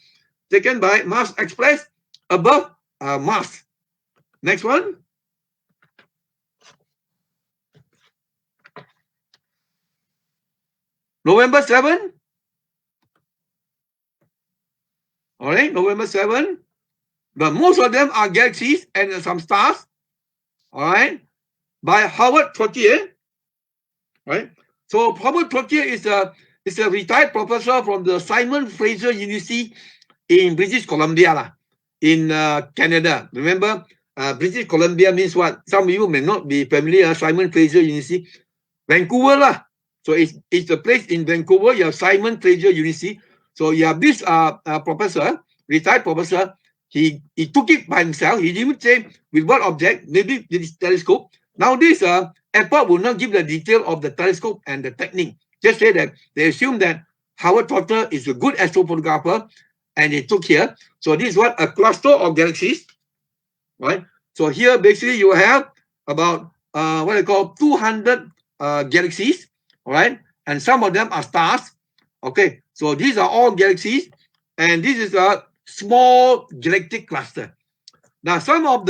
Speaker 3: taken by Mars Express above Mars. Next one. November 7. All right, November 7. But most of them are galaxies and some stars. All right, by Howard Trottier. Right. So Howard Trottier is a retired professor from the Simon Fraser University in British Columbia, in Canada. Remember, British Columbia means what? Some of you may not be familiar. Simon Fraser University, Vancouver . So it's a place in Vancouver. You have Simon Fraser University. So you have this professor, retired professor. He took it by himself. He didn't say with what object, maybe with his telescope. Now this APOD will not give the detail of the telescope and the technique. Just say that they assume that Howard Trottier is a good astrophotographer, and he took here. So this is what a cluster of galaxies, right? So here basically you have about what I call 200 galaxies, all right? And some of them are stars. Okay, so these are all galaxies, and this is a small galactic cluster. Now some of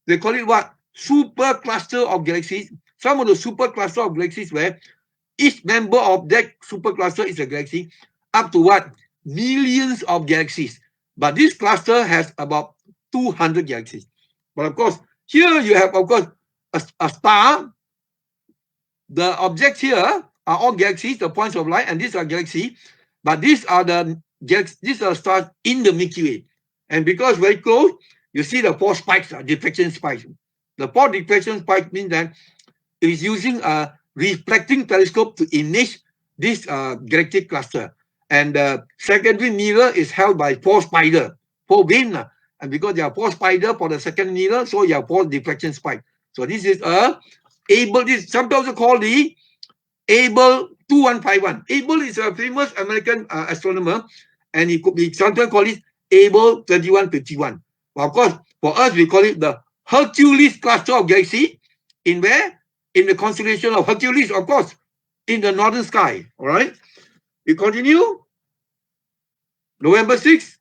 Speaker 3: they call it what? Super cluster of galaxies. Some of the super cluster of galaxies where each member of that super cluster is a galaxy, up to what? Millions of galaxies. But this cluster has about 200 galaxies. But of course, here you have, of course, a star. The objects here are all galaxies, the points of light, and these are galaxies. But these are stars in the Milky Way. And because very close, you see the 4 spikes, diffraction spikes. The 4 diffraction spikes mean that it is using a reflecting telescope to image this galactic cluster. And the secondary mirror is held by 4 spiders, 4 veins. And because there are 4 spiders for the second mirror, so you have 4 diffraction spikes. So this is this sometimes called the Abel 2151. Abel is a famous American astronomer, and he could be sometimes called it Abel 2151. Well, of course, for us, we call it the Hercules cluster of galaxy. In where? In the constellation of Hercules, of course, in the northern sky. All right. We continue. November 6th.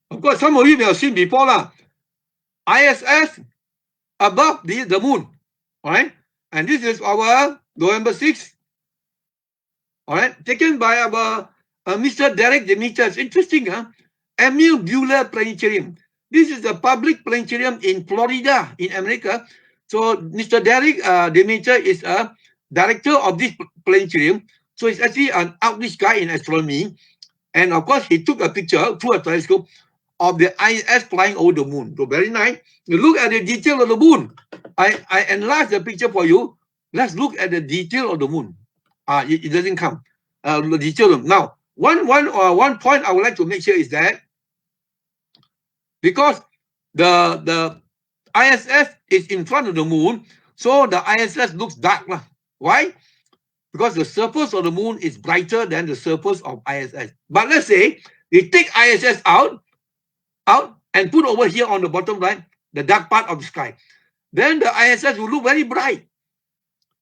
Speaker 3: Of course, some of you may have seen before ISS above the moon. All right. And this is our November 6th. All right. Taken by our Mr. Derek Demeter. Interesting, Emil Bueller Planetarium. This is a public planetarium in Florida, in America. So Mr. Derek Demeter is a director of this planetarium. So it's actually an outreach guy in astronomy. And of course, he took a picture through a telescope of the ISS flying over the moon. So very nice. You look at the detail of the moon. I enlarged the picture for you. Let's look at the detail of the moon. It doesn't come. The detail. Now, one point I would like to make sure is that because the ISS is in front of the moon, so the ISS looks dark. Why? Because the surface of the moon is brighter than the surface of ISS. But let's say we take ISS out and put over here on the bottom right, the dark part of the sky. Then the ISS will look very bright.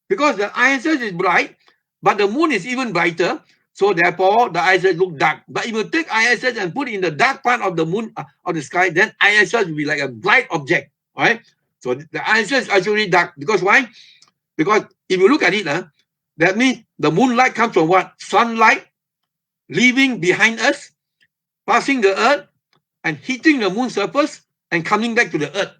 Speaker 3: Because the ISS is bright, but the moon is even brighter. So therefore, the ISS look dark. But if you take ISS and put it in the dark part of the moon, of the sky, then ISS will be like a bright object. All right? So the ISS is actually dark. Because why? Because if you look at it, that means the moonlight comes from what? Sunlight leaving behind us, passing the Earth, and hitting the moon surface and coming back to the Earth.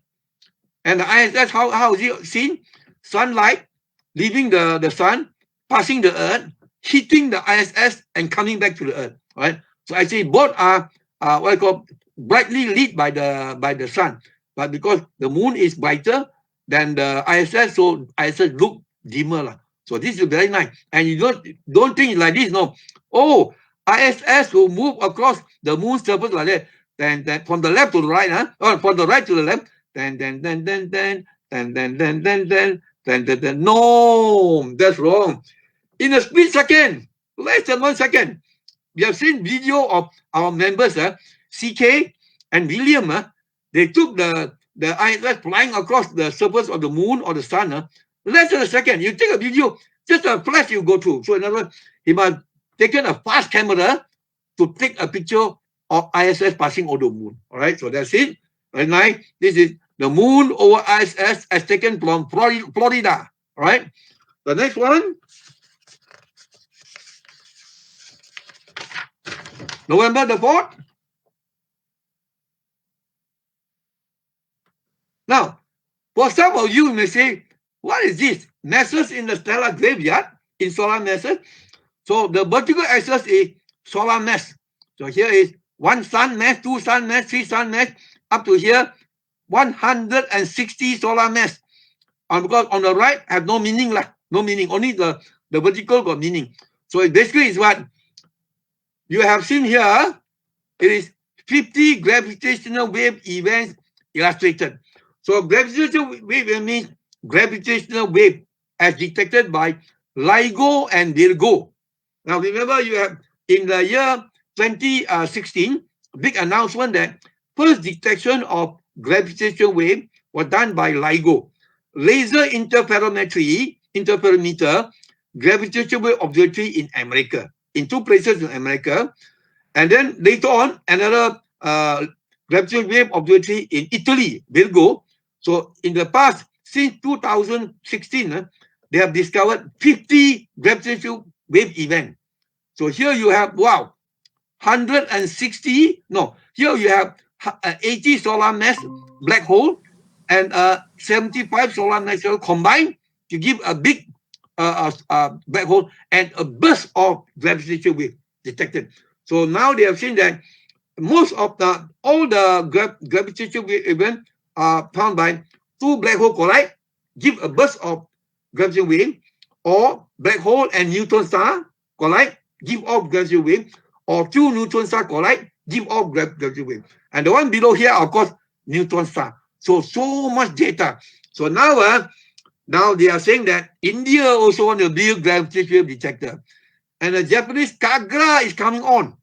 Speaker 3: And the ISS, how is it seen? Sunlight leaving the sun, passing the Earth, hitting the ISS, and coming back to the Earth. Right? So actually, both are what I call brightly lit by the sun. But because the moon is brighter than the ISS, so ISS look dimmer. So this is very nice. And you don't think like this, no. Oh, ISS will move across the moon's surface like that. Then from the left to the right, or from the right to the left, then. No, that's wrong. In a split second, less than 1 second, we have seen video of our members, CK and William. They took the ISS flying across the surface of the moon or the sun. Less than a second, you take a video, just a flash you go through. So in other words, he must have taken a fast camera to take a picture of ISS passing over the moon. All right, so that's it. Very nice. This is the moon over ISS as taken from Florida. All right. The next one, November the 4th. Now, for some of you may say, what is this? Masses in the stellar graveyard in solar masses. So the vertical axis is solar mass. So here is 1 sun mass, 2 sun mass, 3 sun mass, up to here 160 solar mass. Because on the right have no meaning, no meaning. Only the vertical got meaning. So it basically is what you have seen here. It is 50 gravitational wave events illustrated. So gravitational wave means gravitational wave as detected by LIGO and Virgo. Now remember, you have in the year 2016, big announcement that first detection of gravitational wave was done by LIGO, Laser Interferometer Gravitational Wave Observatory in America, in 2 places in America. And then later on, another gravitational wave observatory in Italy, Virgo. So in the past, since 2016, they have discovered 50 gravitational wave events. So here you have, wow, 160, no, here you have 80 solar mass black hole and 75 solar mass combined to give a big black hole and a burst of gravitational wave detected. So now they have seen that most of all the gravitational wave events are found by 2 black hole collide, give a burst of gravitational wave, or black hole and neutron star collide, give off gravitational wave, or 2 neutron star collide, give off gravitational wave. And the one below here, of course, neutron star. So much data. So now they are saying that India also want to build gravitational wave detector. And the Japanese Kagra is coming on.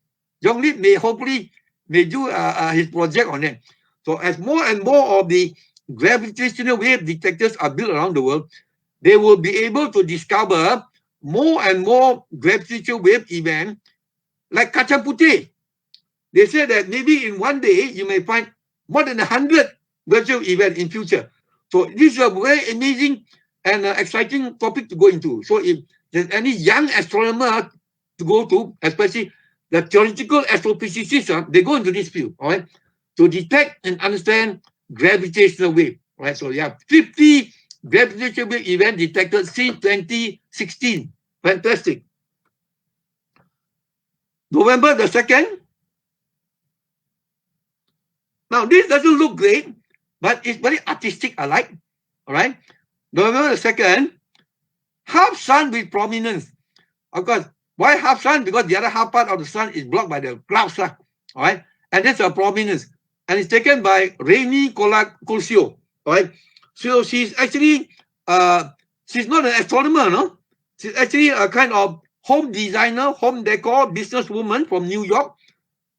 Speaker 3: Zhongli may hopefully do his project on it. So as more and more of the gravitational wave detectors are built around the world, they will be able to discover more and more gravitational wave events like kacang putih. They say that maybe in one day you may find more than 100 gravitational events in future. So this is a very amazing and exciting topic to go into. So if there's any young astronomer to go to, especially the theoretical astrophysicists, they go into this field, all right, to detect and understand gravitational wave. All right, so you have 50 gravitational wave events detected since 2016. Fantastic. November the 2nd. Now, this doesn't look great, but it's very artistic, I like. All right. November the 2nd, half sun with prominence. Of course, why half sun? Because the other half part of the sun is blocked by the clouds. All right. And that's a prominence. And it's taken by Rainy Colsio. All right. So she's actually, she's not an astronomer, no? She's actually a kind of home designer, home decor businesswoman from New York.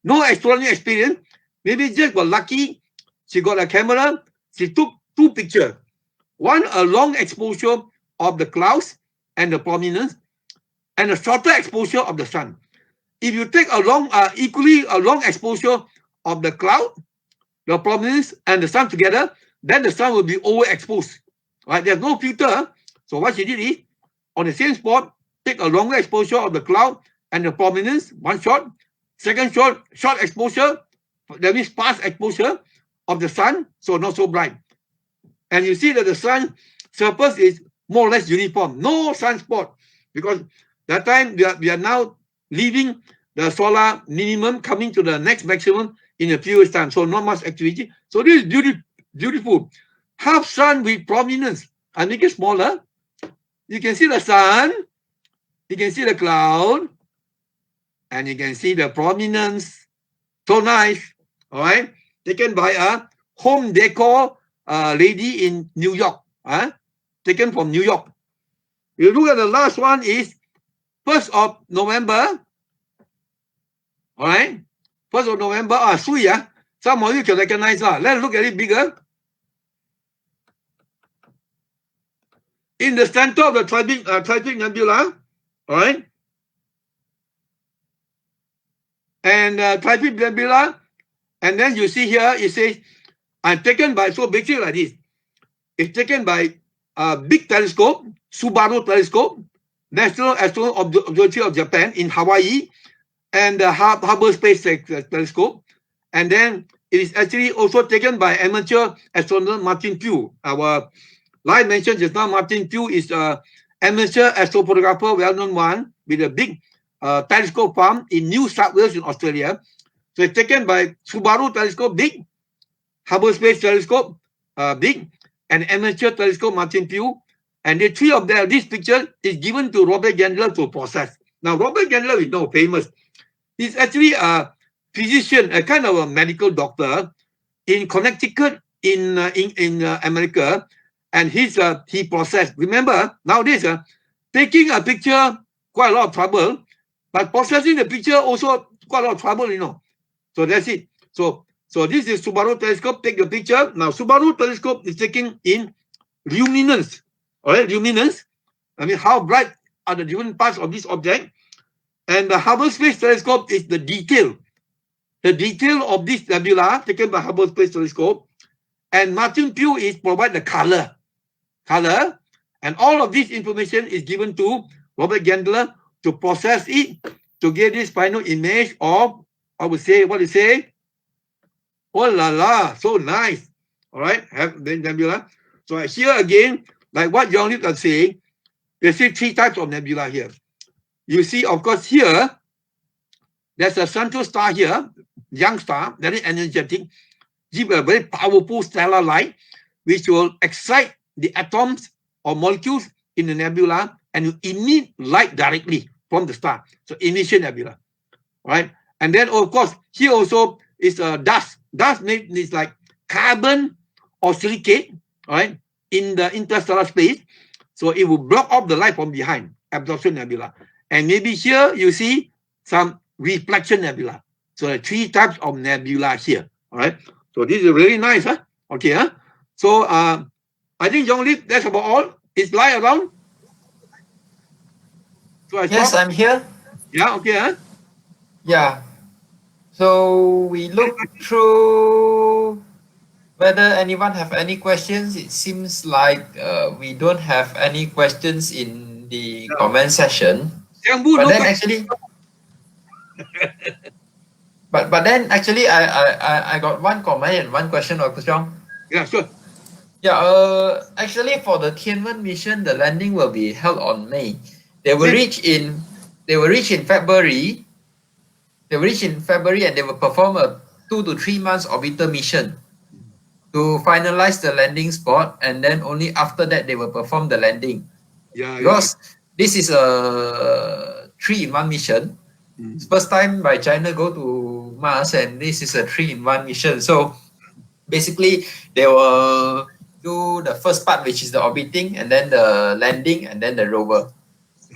Speaker 3: No astronomy experience. Maybe just got lucky. She got a camera. She took 2 pictures. One, a long exposure of the clouds and the prominence, and a shorter exposure of the sun. If you take a long, equally a long exposure of the cloud, the prominence, and the sun together, then the sun will be overexposed. Right? There's no filter. So what she did is, on the same spot, take a longer exposure of the cloud and the prominence, one shot. Second shot, short exposure, that means past exposure of the sun, so not so bright. And you see that the sun surface is more or less uniform, no sunspot, because that time we are now leaving the solar minimum, coming to the next maximum in a few years' time, so not much activity. So this is beautiful. Half sun with prominence. I make it smaller. You can see the sun, you can see the cloud, and you can see the prominence. So nice, all right? Taken by a home decor lady in New York, taken from New York. You look at the last one is 1st of November, all right? 1st of November, Sui, some of you can recognize. Let's look at it bigger. In the center of the Tripic Nebula, all right? And Tripic Nebula, and then you see here, it says, I'm taken by, so basically like this. It's taken by a big telescope, Subaru telescope, National Astronomical Observatory of Japan in Hawaii, and the Hubble Space Telescope. And then it is actually also taken by amateur astronomer Martin Pugh. Our live mentioned just now, Martin Pugh is an amateur astrophotographer, well-known one, with a big telescope farm in New South Wales in Australia. So it's taken by Subaru telescope, big, Hubble Space Telescope, big, and amateur telescope Martin Pugh. And the 3 of them, this picture is given to Robert Gendler to process. Now, Robert Gendler is now famous. He's actually a physician, a kind of a medical doctor in Connecticut in America. And he processed. Remember, nowadays, taking a picture, quite a lot of trouble, but processing the picture also quite a lot of trouble, you know. So that's it. So this is Subaru telescope, take the picture. Now, Subaru telescope is taking in luminance. All right, luminance. I mean, how bright are the different parts of this object. And the Hubble Space Telescope is the detail. The detail of this nebula taken by Hubble Space Telescope. And Martin Pugh is provide the color. And all of this information is given to Robert Gendler to process it, to get this final image of, I would say, what do you say? Oh la la, so nice. All right, have the nebula. So here again, like what Young Lip are saying, you see 3 types of nebula here. You see, of course, here, there's a central star here, young star, very energetic, give a very powerful stellar light, which will excite the atoms or molecules in the nebula and you emit light directly from the star. So emission nebula, right? And then, of course, here also is dust. Dust is like carbon or silicate, right, in the interstellar space. So it will block off the light from behind, absorption nebula. And maybe here you see some reflection nebula. So there are 3 types of nebula here, all right? So this is really nice, huh? Okay, huh? So I think, Young Lip, that's about all. Is light around? So
Speaker 1: Yes, I'm here.
Speaker 3: Yeah, okay, huh?
Speaker 1: Yeah. So we look through whether anyone have any questions. It seems like we don't have any questions in the comment section. But then actually, but then actually, I got one comment and one question, Dr. Chong.
Speaker 3: Yeah, sure.
Speaker 1: Yeah. Actually, for the Tianwen mission, the landing will be held on May. They will reach in February. They will reach in February and they will perform a 2 to 3 months orbiter mission to finalize the landing spot, and then only after that they will perform the landing.
Speaker 3: Yeah,
Speaker 1: Because this is a 3-in-1 mission. It's first time by China go to Mars, and this is a 3-in-1 mission. So basically, they will do the first part, which is the orbiting, and then the landing, and then the rover.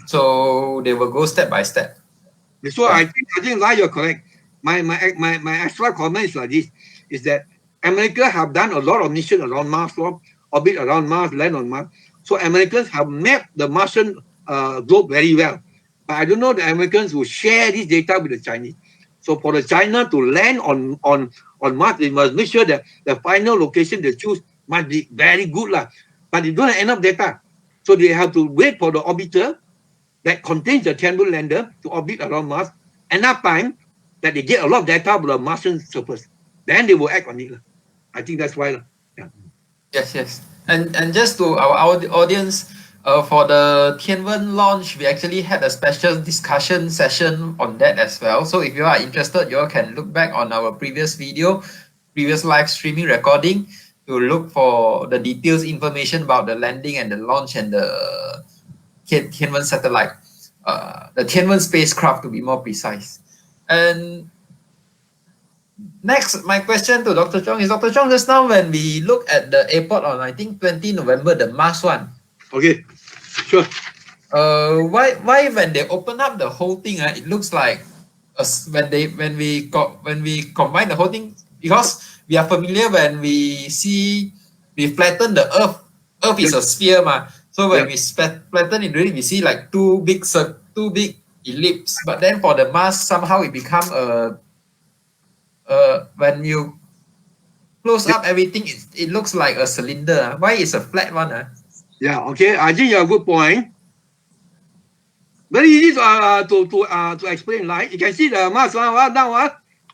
Speaker 1: So they will go step by step.
Speaker 3: So I think like you're correct. My extra comment is like this: is that America have done a lot of mission around Mars, orbit around Mars, land on Mars. So Americans have mapped the Martian globe very well. But I don't know the Americans will share this data with the Chinese. So for the China to land on Mars, they must make sure that the final location they choose must be very good lah. But they don't have enough data, so they have to wait for the orbiter that contains the Tianwen lander to orbit around Mars enough time that they get a lot of data about the Martian surface. Then they will act on it. I think that's why. Yeah.
Speaker 1: Yes. And just to our audience, for the Tianwen launch, we actually had a special discussion session on that as well. So if you are interested, you all can look back on our previous video, previous live streaming recording to look for the details information about the landing and the launch and the Tianwen satellite, the Tianwen spacecraft to be more precise. And next, my question to Dr. Chong is, Dr. Chong, just now when we look at the APOD on, I think 20 November, the Mars one.
Speaker 3: Okay, sure.
Speaker 1: Why when they open up the whole thing, it looks like when we combine the whole thing, because we are familiar when we flatten the Earth. Earth is a sphere, so when we flatten it, we see like two big ellipse. But then for the Mars, somehow it become when you close up everything, it looks like a cylinder. Why is a flat one?
Speaker 3: Yeah, okay. I think you have a good point. Very easy to explain. Like you can see the Mars now.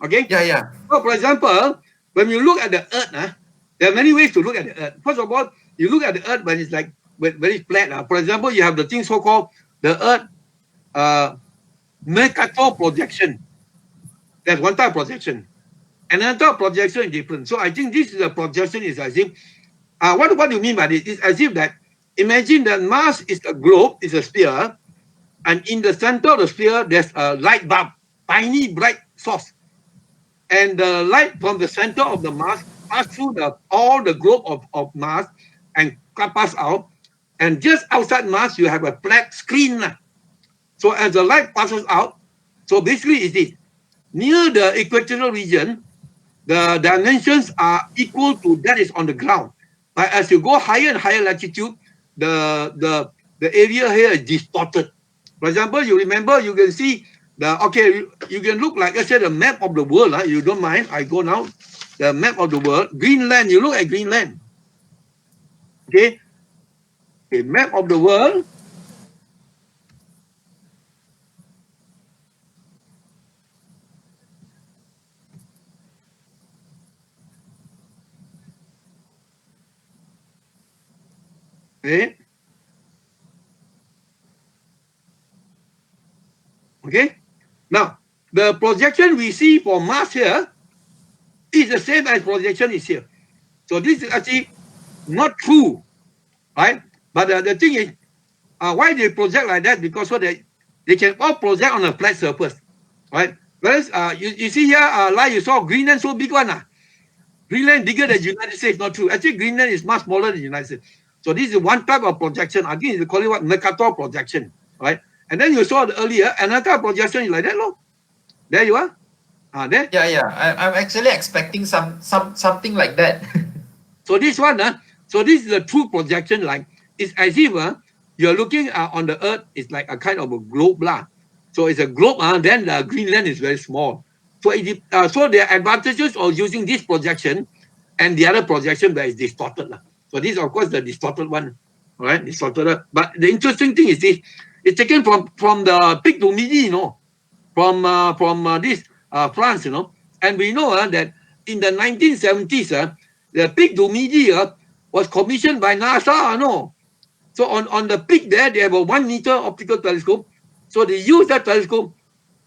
Speaker 3: Okay.
Speaker 1: Yeah.
Speaker 3: So, for example, when you look at the Earth, there are many ways to look at the Earth. First of all, you look at the Earth when it's like very flat. For example, you have the thing so-called the Earth Mercator projection. That's one type of projection. Another projection is different. So I think this is a projection is as if what do you mean by this? It's as if that imagine that Mars is a globe, is a sphere, and in the center of the sphere there's a light bulb, tiny bright source, and the light from the center of the Mars pass through all the globe of Mars and pass out, and just outside Mars you have a flat screen. So as the light passes out, so basically it is near the equatorial region, the dimensions are equal to that is on the ground. But as you go higher and higher latitude, the area here is distorted. For example, you remember, you can see you can look like, let's say, the map of the world. You don't mind, I go now. The map of the world, Greenland, you look at Greenland. Okay, map of the world. Okay. Now, the projection we see for Mars here is the same as projection is here. So this is actually not true, right? But the thing is, why they project like that? Because so they can all project on a flat surface, right? Whereas you see here, like you saw Greenland so big one. Greenland bigger than United States, not true. Actually, Greenland is much smaller than United States. So this is one type of projection. Again, they call it what? Mercator projection, right? And then you saw earlier, another projection is like that, look. There you are. There.
Speaker 1: Yeah. I'm actually expecting something like that.
Speaker 3: So this one, so this is a true projection. Like it's as if you're looking on the Earth. It's like a kind of a globe, lah. So it's a globe. Then the Greenland is very small. So so there are advantages of using this projection, and the other projection that is distorted, lah. So this, of course, the distorted one, right? Distorted. But the interesting thing is this: it's taken from the Pic du Midi, from this France, and we know that in the 1970s, the Pic du Midi was commissioned by NASA, So on the Pic there, they have a 1 meter optical telescope. So they use that telescope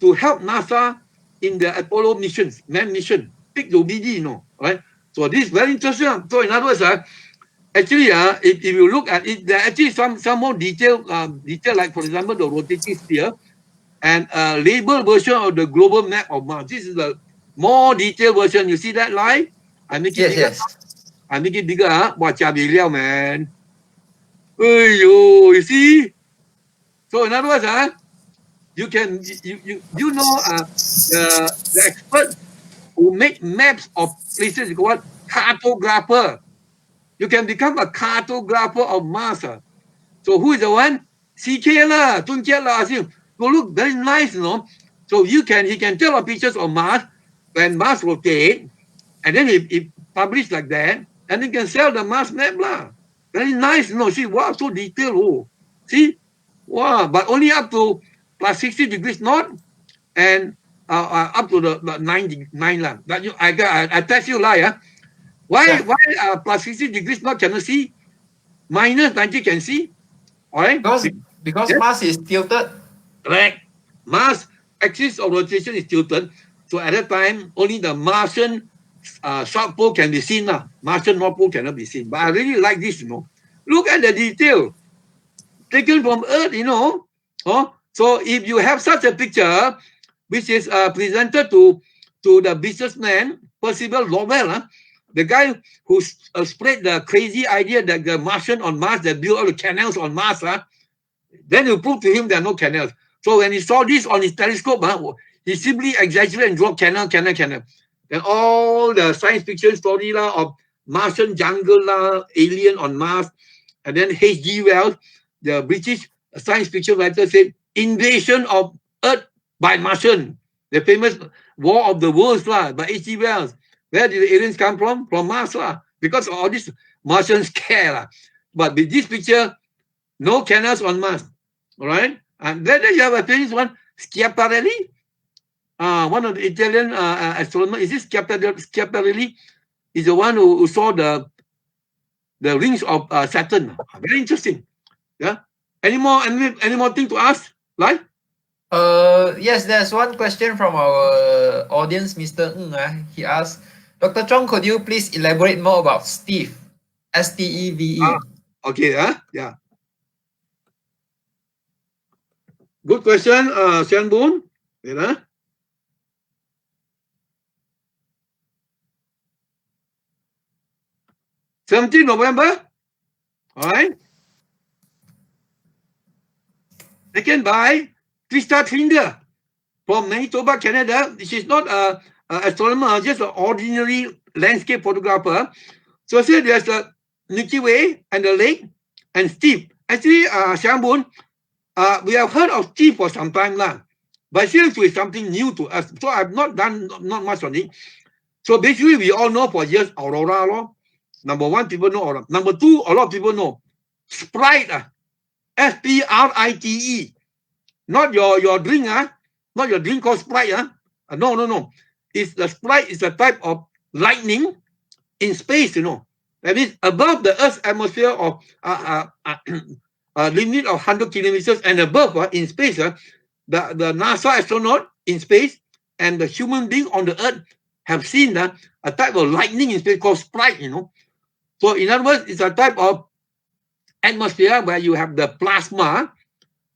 Speaker 3: to help NASA in the Apollo missions, manned mission, Pic du Midi, right? So this is very interesting. So in other words, actually, if you look at it, there are actually some more detail, like for example, the rotating sphere and a labeled version of the global map of Mars. This is the more detailed version. You see that line? I make it bigger.
Speaker 1: Yes.
Speaker 3: I make it bigger. Wow, man. You see? So in other words, you can you know the expert who make maps of places. You call what? Cartographer. You can become a cartographer of Mars. So who is the one? CK lah, Tun Kiat lah. Go look very nice, So he can tell our pictures of Mars when Mars rotate, and then he publish like that, and he can sell the Mars map lah. Very nice, See, wow, so detailed. See, wow, but only up to plus 60 degrees north and up to the 9 lah. But I test you lah, yeah. Why plus 60 degrees north cannot see? Minus 90 can see. All right?
Speaker 1: Because Mars is tilted.
Speaker 3: Correct. Mars axis of rotation is tilted. So at that time, only the Martian South Pole can be seen. Martian North Pole cannot be seen. But I really like this, Look at the detail. Taken from Earth, So if you have such a picture, which is presented to the businessman, Percival Lowell, the guy who spread the crazy idea that the Martian on Mars, they built all the canals on Mars, then you prove to him there are no canals. So when he saw this on his telescope, he simply exaggerated and draw canal. Then all the science fiction story of Martian jungle, alien on Mars, and then H.G. Wells, the British science fiction writer, said invasion of Earth by Martian, the famous War of the Worlds by H.G. Wells. Where did the aliens come from? From Mars because of all this Martian scare. But with this picture, no canals on Mars. All right? And then you have a famous one, Schiaparelli. One of the Italian astronomers. Is this Schiaparelli? Is the one who saw the rings of Saturn. Very interesting. Yeah. Any more thing to ask? Right?
Speaker 1: Yes, there's one question from our audience, Mr. Ng. He asked, Dr. Chong, could you please elaborate more about Steve? STEVE.
Speaker 3: Okay, yeah. Good question, Sian Boon. 17 November. All right. Taken by Krista Trinder from Manitoba, Canada. She's not an astronomer, just an ordinary landscape photographer. So say there's the Milky Way and the lake and Steve. Actually, Shambun, we have heard of Steve for some time now, but seriously, it's something new to us. So I've not done not much on it. So basically, we all know for years Aurora. Number one, people know Aurora. Number two, a lot of people know Sprite. Sprite. Not your drink, not your drink called Sprite. No. It's the Sprite is a type of lightning in space, That means above the Earth's atmosphere of a limit of 100 kilometers and above in space, the NASA astronaut in space and the human being on the Earth have seen a type of lightning in space called Sprite, So in other words, it's a type of atmosphere where you have the plasma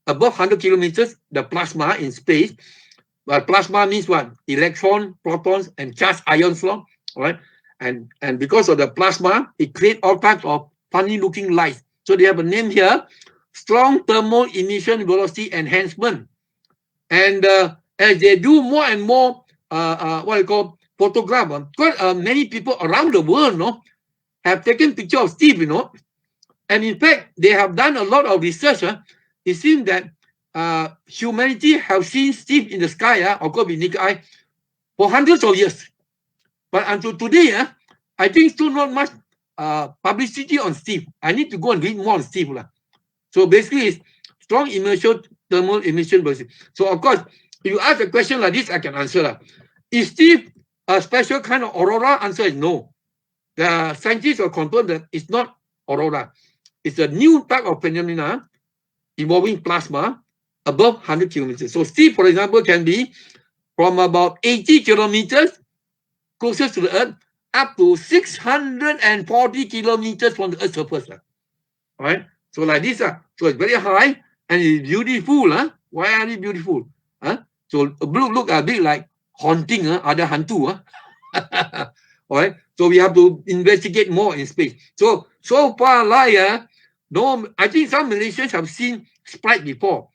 Speaker 3: above 100 kilometers, the plasma in space. But plasma means what? Electron, protons, and charged ions, right? And because of the plasma, it creates all types of funny-looking lights. So they have a name here, strong thermal emission velocity enhancement. And as they do more and more, what I call photograph, quite many people around the world, have taken picture of Steve, And in fact, they have done a lot of research. It seems that humanity have seen Steve in the sky, of course, with naked eye, for hundreds of years. But until today, I think still not much publicity on Steve. I need to go and read more on Steve. So basically, it's strong immersion thermal emission velocity. So of course, if you ask a question like this, I can answer. Is Steve a special kind of aurora? Answer is no. The scientists have confirmed that it's not aurora. It's a new type of phenomena involving plasma above 100 kilometers. So Steve, for example, can be from about 80 kilometers closest to the Earth up to 640 kilometers from the Earth's surface. All right. So like this, so it's very high and it's beautiful. Very beautiful. So look a bit like haunting. Ada hantu. All right. So we have to investigate more in space. So far, no, I think some Malaysians have seen Sprite before,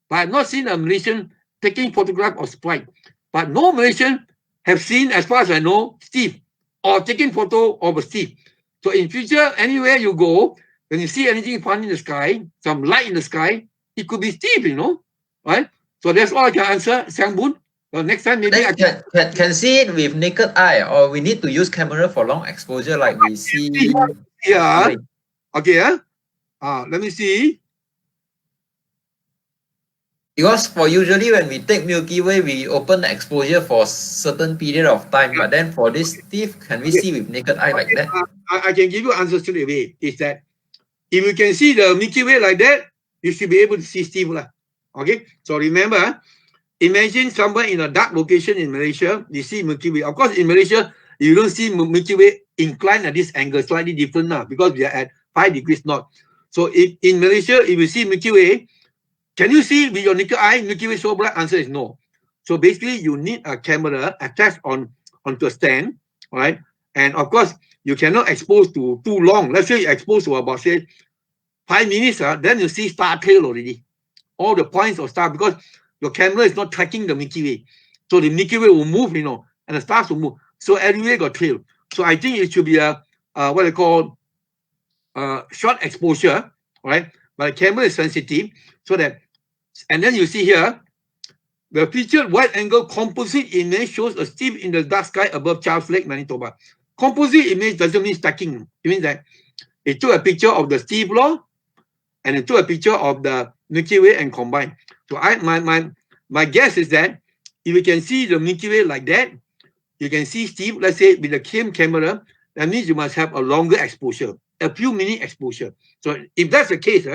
Speaker 3: but I've not seen a Malaysian taking photograph of Sprite. But no Malaysian have seen, as far as I know, Steve, or taking photo of a Steve. So in future, anywhere you go, when you see anything funny in the sky, some light in the sky, it could be Steve, right? So that's all I can answer, Sang Boon. Well, next time maybe I
Speaker 1: can see it with naked eye, or we need to use camera for long exposure, like we see.
Speaker 3: Yeah. Okay. Let me see.
Speaker 1: Because for usually when we take Milky Way, we open the exposure for certain period of time. But then for this Steve, can we see with naked eye like that?
Speaker 3: I can give you answer straight away. Is that if you can see the Milky Way like that, you should be able to see Steve. Okay. So remember, imagine somewhere in a dark location in Malaysia, you see Milky Way. Of course, in Malaysia, you don't see Milky Way inclined at this angle, slightly different now, because we are at 5 degrees north. So if in Malaysia, if you see Milky Way, can you see with your naked eye Milky Way so bright? Answer is no. So basically, you need a camera attached onto a stand, all right? And of course, you cannot expose to too long. Let's say you expose to about, say, 5 minutes, then you see star tail already. All the points of star, because your camera is not tracking the Milky Way. So the Milky Way will move, and the stars will move. So everywhere got trail. So I think it should be a what they call short exposure, right? But the camera is sensitive, so that, and then you see here, the featured wide-angle composite image shows a Steve in the dark sky above Charles Lake, Manitoba. Composite image doesn't mean stacking. It means that it took a picture of the Steve law, and it took a picture of the Milky Way and combined. So my guess is that if you can see the Milky Way like that, you can see Steve, let's say with the same camera, that means you must have a longer exposure, a few minute exposure. So if that's the case,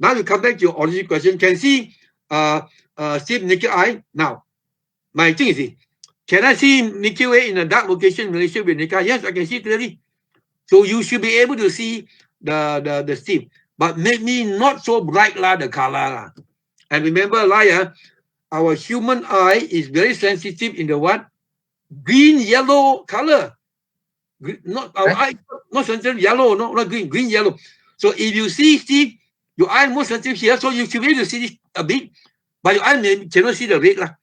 Speaker 3: now you come back to your original question, can see Steve naked eye? Now, my thing is, can I see Milky Way in a dark location in Malaysia with naked eye? Yes, I can see clearly. So you should be able to see the Steve, but maybe not so bright the color. And remember, our human eye is very sensitive in the what? Green, yellow color. Not our eye, not sensitive yellow, not green, green, yellow. So if you see Steve, your eye more sensitive here, so you should be able to see this a bit, but your eye cannot see the red.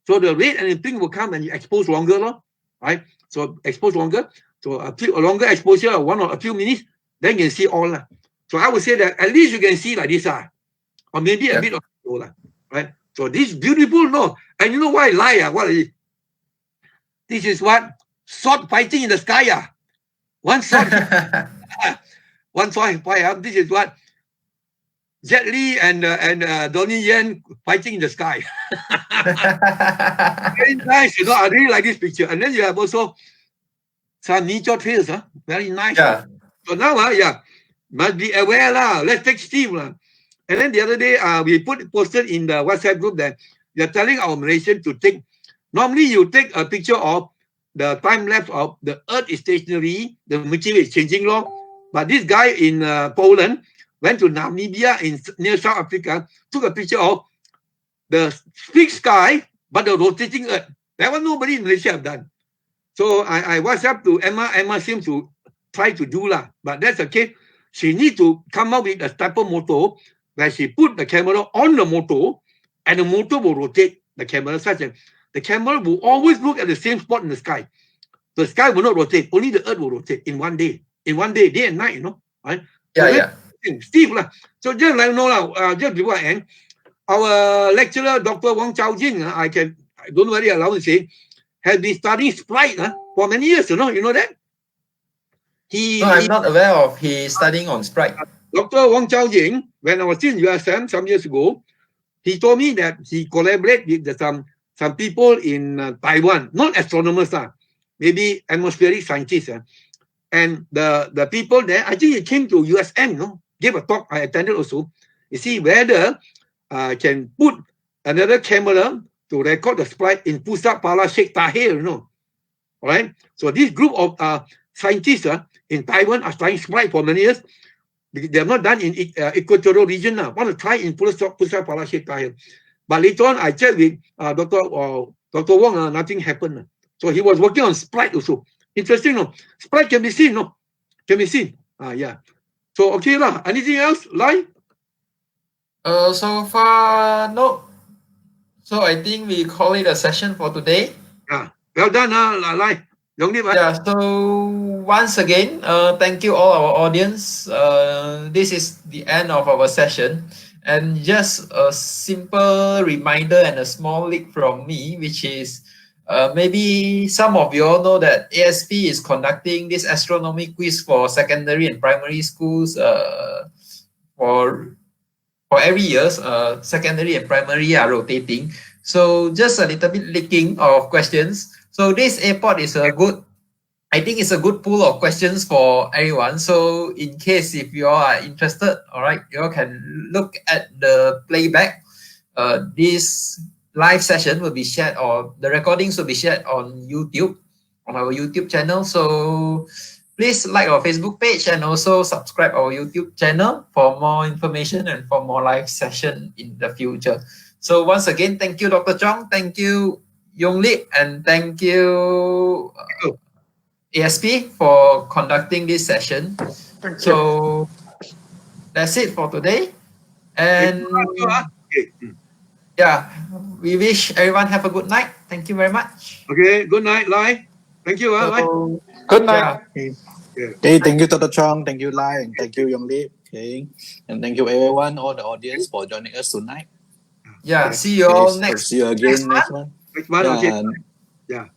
Speaker 3: So the red and the pink will come and you expose longer, right? So expose longer. So a longer exposure of 1 or a few minutes, then you can see all. So I would say that at least you can see like this, or maybe a bit of right? So this is beautiful, no? And you know why lie? What is it? This is what? Sword fighting in the sky. One sword. One sword fight. This is what? Jet Li and Donnie Yen fighting in the sky. Very nice, I really like this picture. And then you have also some nature trails, very nice.
Speaker 1: Yeah.
Speaker 3: So now, must be aware, let's take Steve. And then the other day, we posted in the WhatsApp group that we are telling our Malaysians to take, normally you take a picture of the time lapse of the Earth is stationary, the Milky Way is changing, but this guy in Poland went to Namibia near South Africa, took a picture of the fixed sky, but the rotating Earth. That one nobody in Malaysia have done. So I WhatsApp to Emma. Emma seems to try to do but that's the case. She needs to come up with a type of motor where she put the camera on the motor, and the motor will rotate the camera such that the camera will always look at the same spot in the sky. The sky will not rotate, only the Earth will rotate in one day. In one day, day and night, right?
Speaker 1: Yeah.
Speaker 3: Steve, so just like just before I end, our lecturer, Dr. Wong Chao Jing, I don't very allowed to say, has been studying Sprite for many years, you know that?
Speaker 1: I'm not aware of he studying on Sprite.
Speaker 3: Dr. Wong Chao Jing, when I was in USM some years ago, he told me that he collaborated with some people in Taiwan, not astronomers, maybe atmospheric scientists. And the people there, I think he came to USM, gave a talk, I attended also. You see whether can put another camera to record the sprite in Pusat Pala Sheikh Tahir, you know. All right. So this group of scientists in Taiwan are trying sprite for many years. They have not done in equatorial region now. Want to try in Pusat Pala Sheikh Tahir. But later on, I checked with Dr. Wong, nothing happened. So he was working on sprite also. Interesting, no? Sprite can be seen, no? Can be seen. Yeah. So, okay lah. Anything else? Lai?
Speaker 1: So far, no. So I think we call it a session for today.
Speaker 3: Yeah. Well done, Lai.
Speaker 1: Yeah, so once again, thank you all our audience. This is the end of our session. And just a simple reminder and a small leak from me, which is maybe some of you all know that ASP is conducting this astronomy quiz for secondary and primary schools for every year. Secondary and primary are rotating. So just a little bit leaking of questions. So this APOD is I think it's a good pool of questions for everyone. So in case if you all are interested, all right, you all can look at the playback. This live session will be shared, or the recordings will be shared on YouTube, on our YouTube channel. So please like our Facebook page and also subscribe our YouTube channel for more information and for more live session in the future. So once again, thank you, Dr. Chong. Thank you, Yong Li, and thank you, ASP, for conducting this session. So that's it for today. And yeah, we wish everyone have a good night. Thank you very much.
Speaker 3: Okay, good night, Lai. Thank you, Lai.
Speaker 2: Good night.
Speaker 4: Yeah. Okay, thank you, Dr. Chong. Thank you, Lai, and thank you, Yong Li. Okay, and thank you, everyone, all the audience, for joining us tonight.
Speaker 1: Yeah, see you all next.
Speaker 4: See you again next month.
Speaker 3: Next month, okay. Yeah.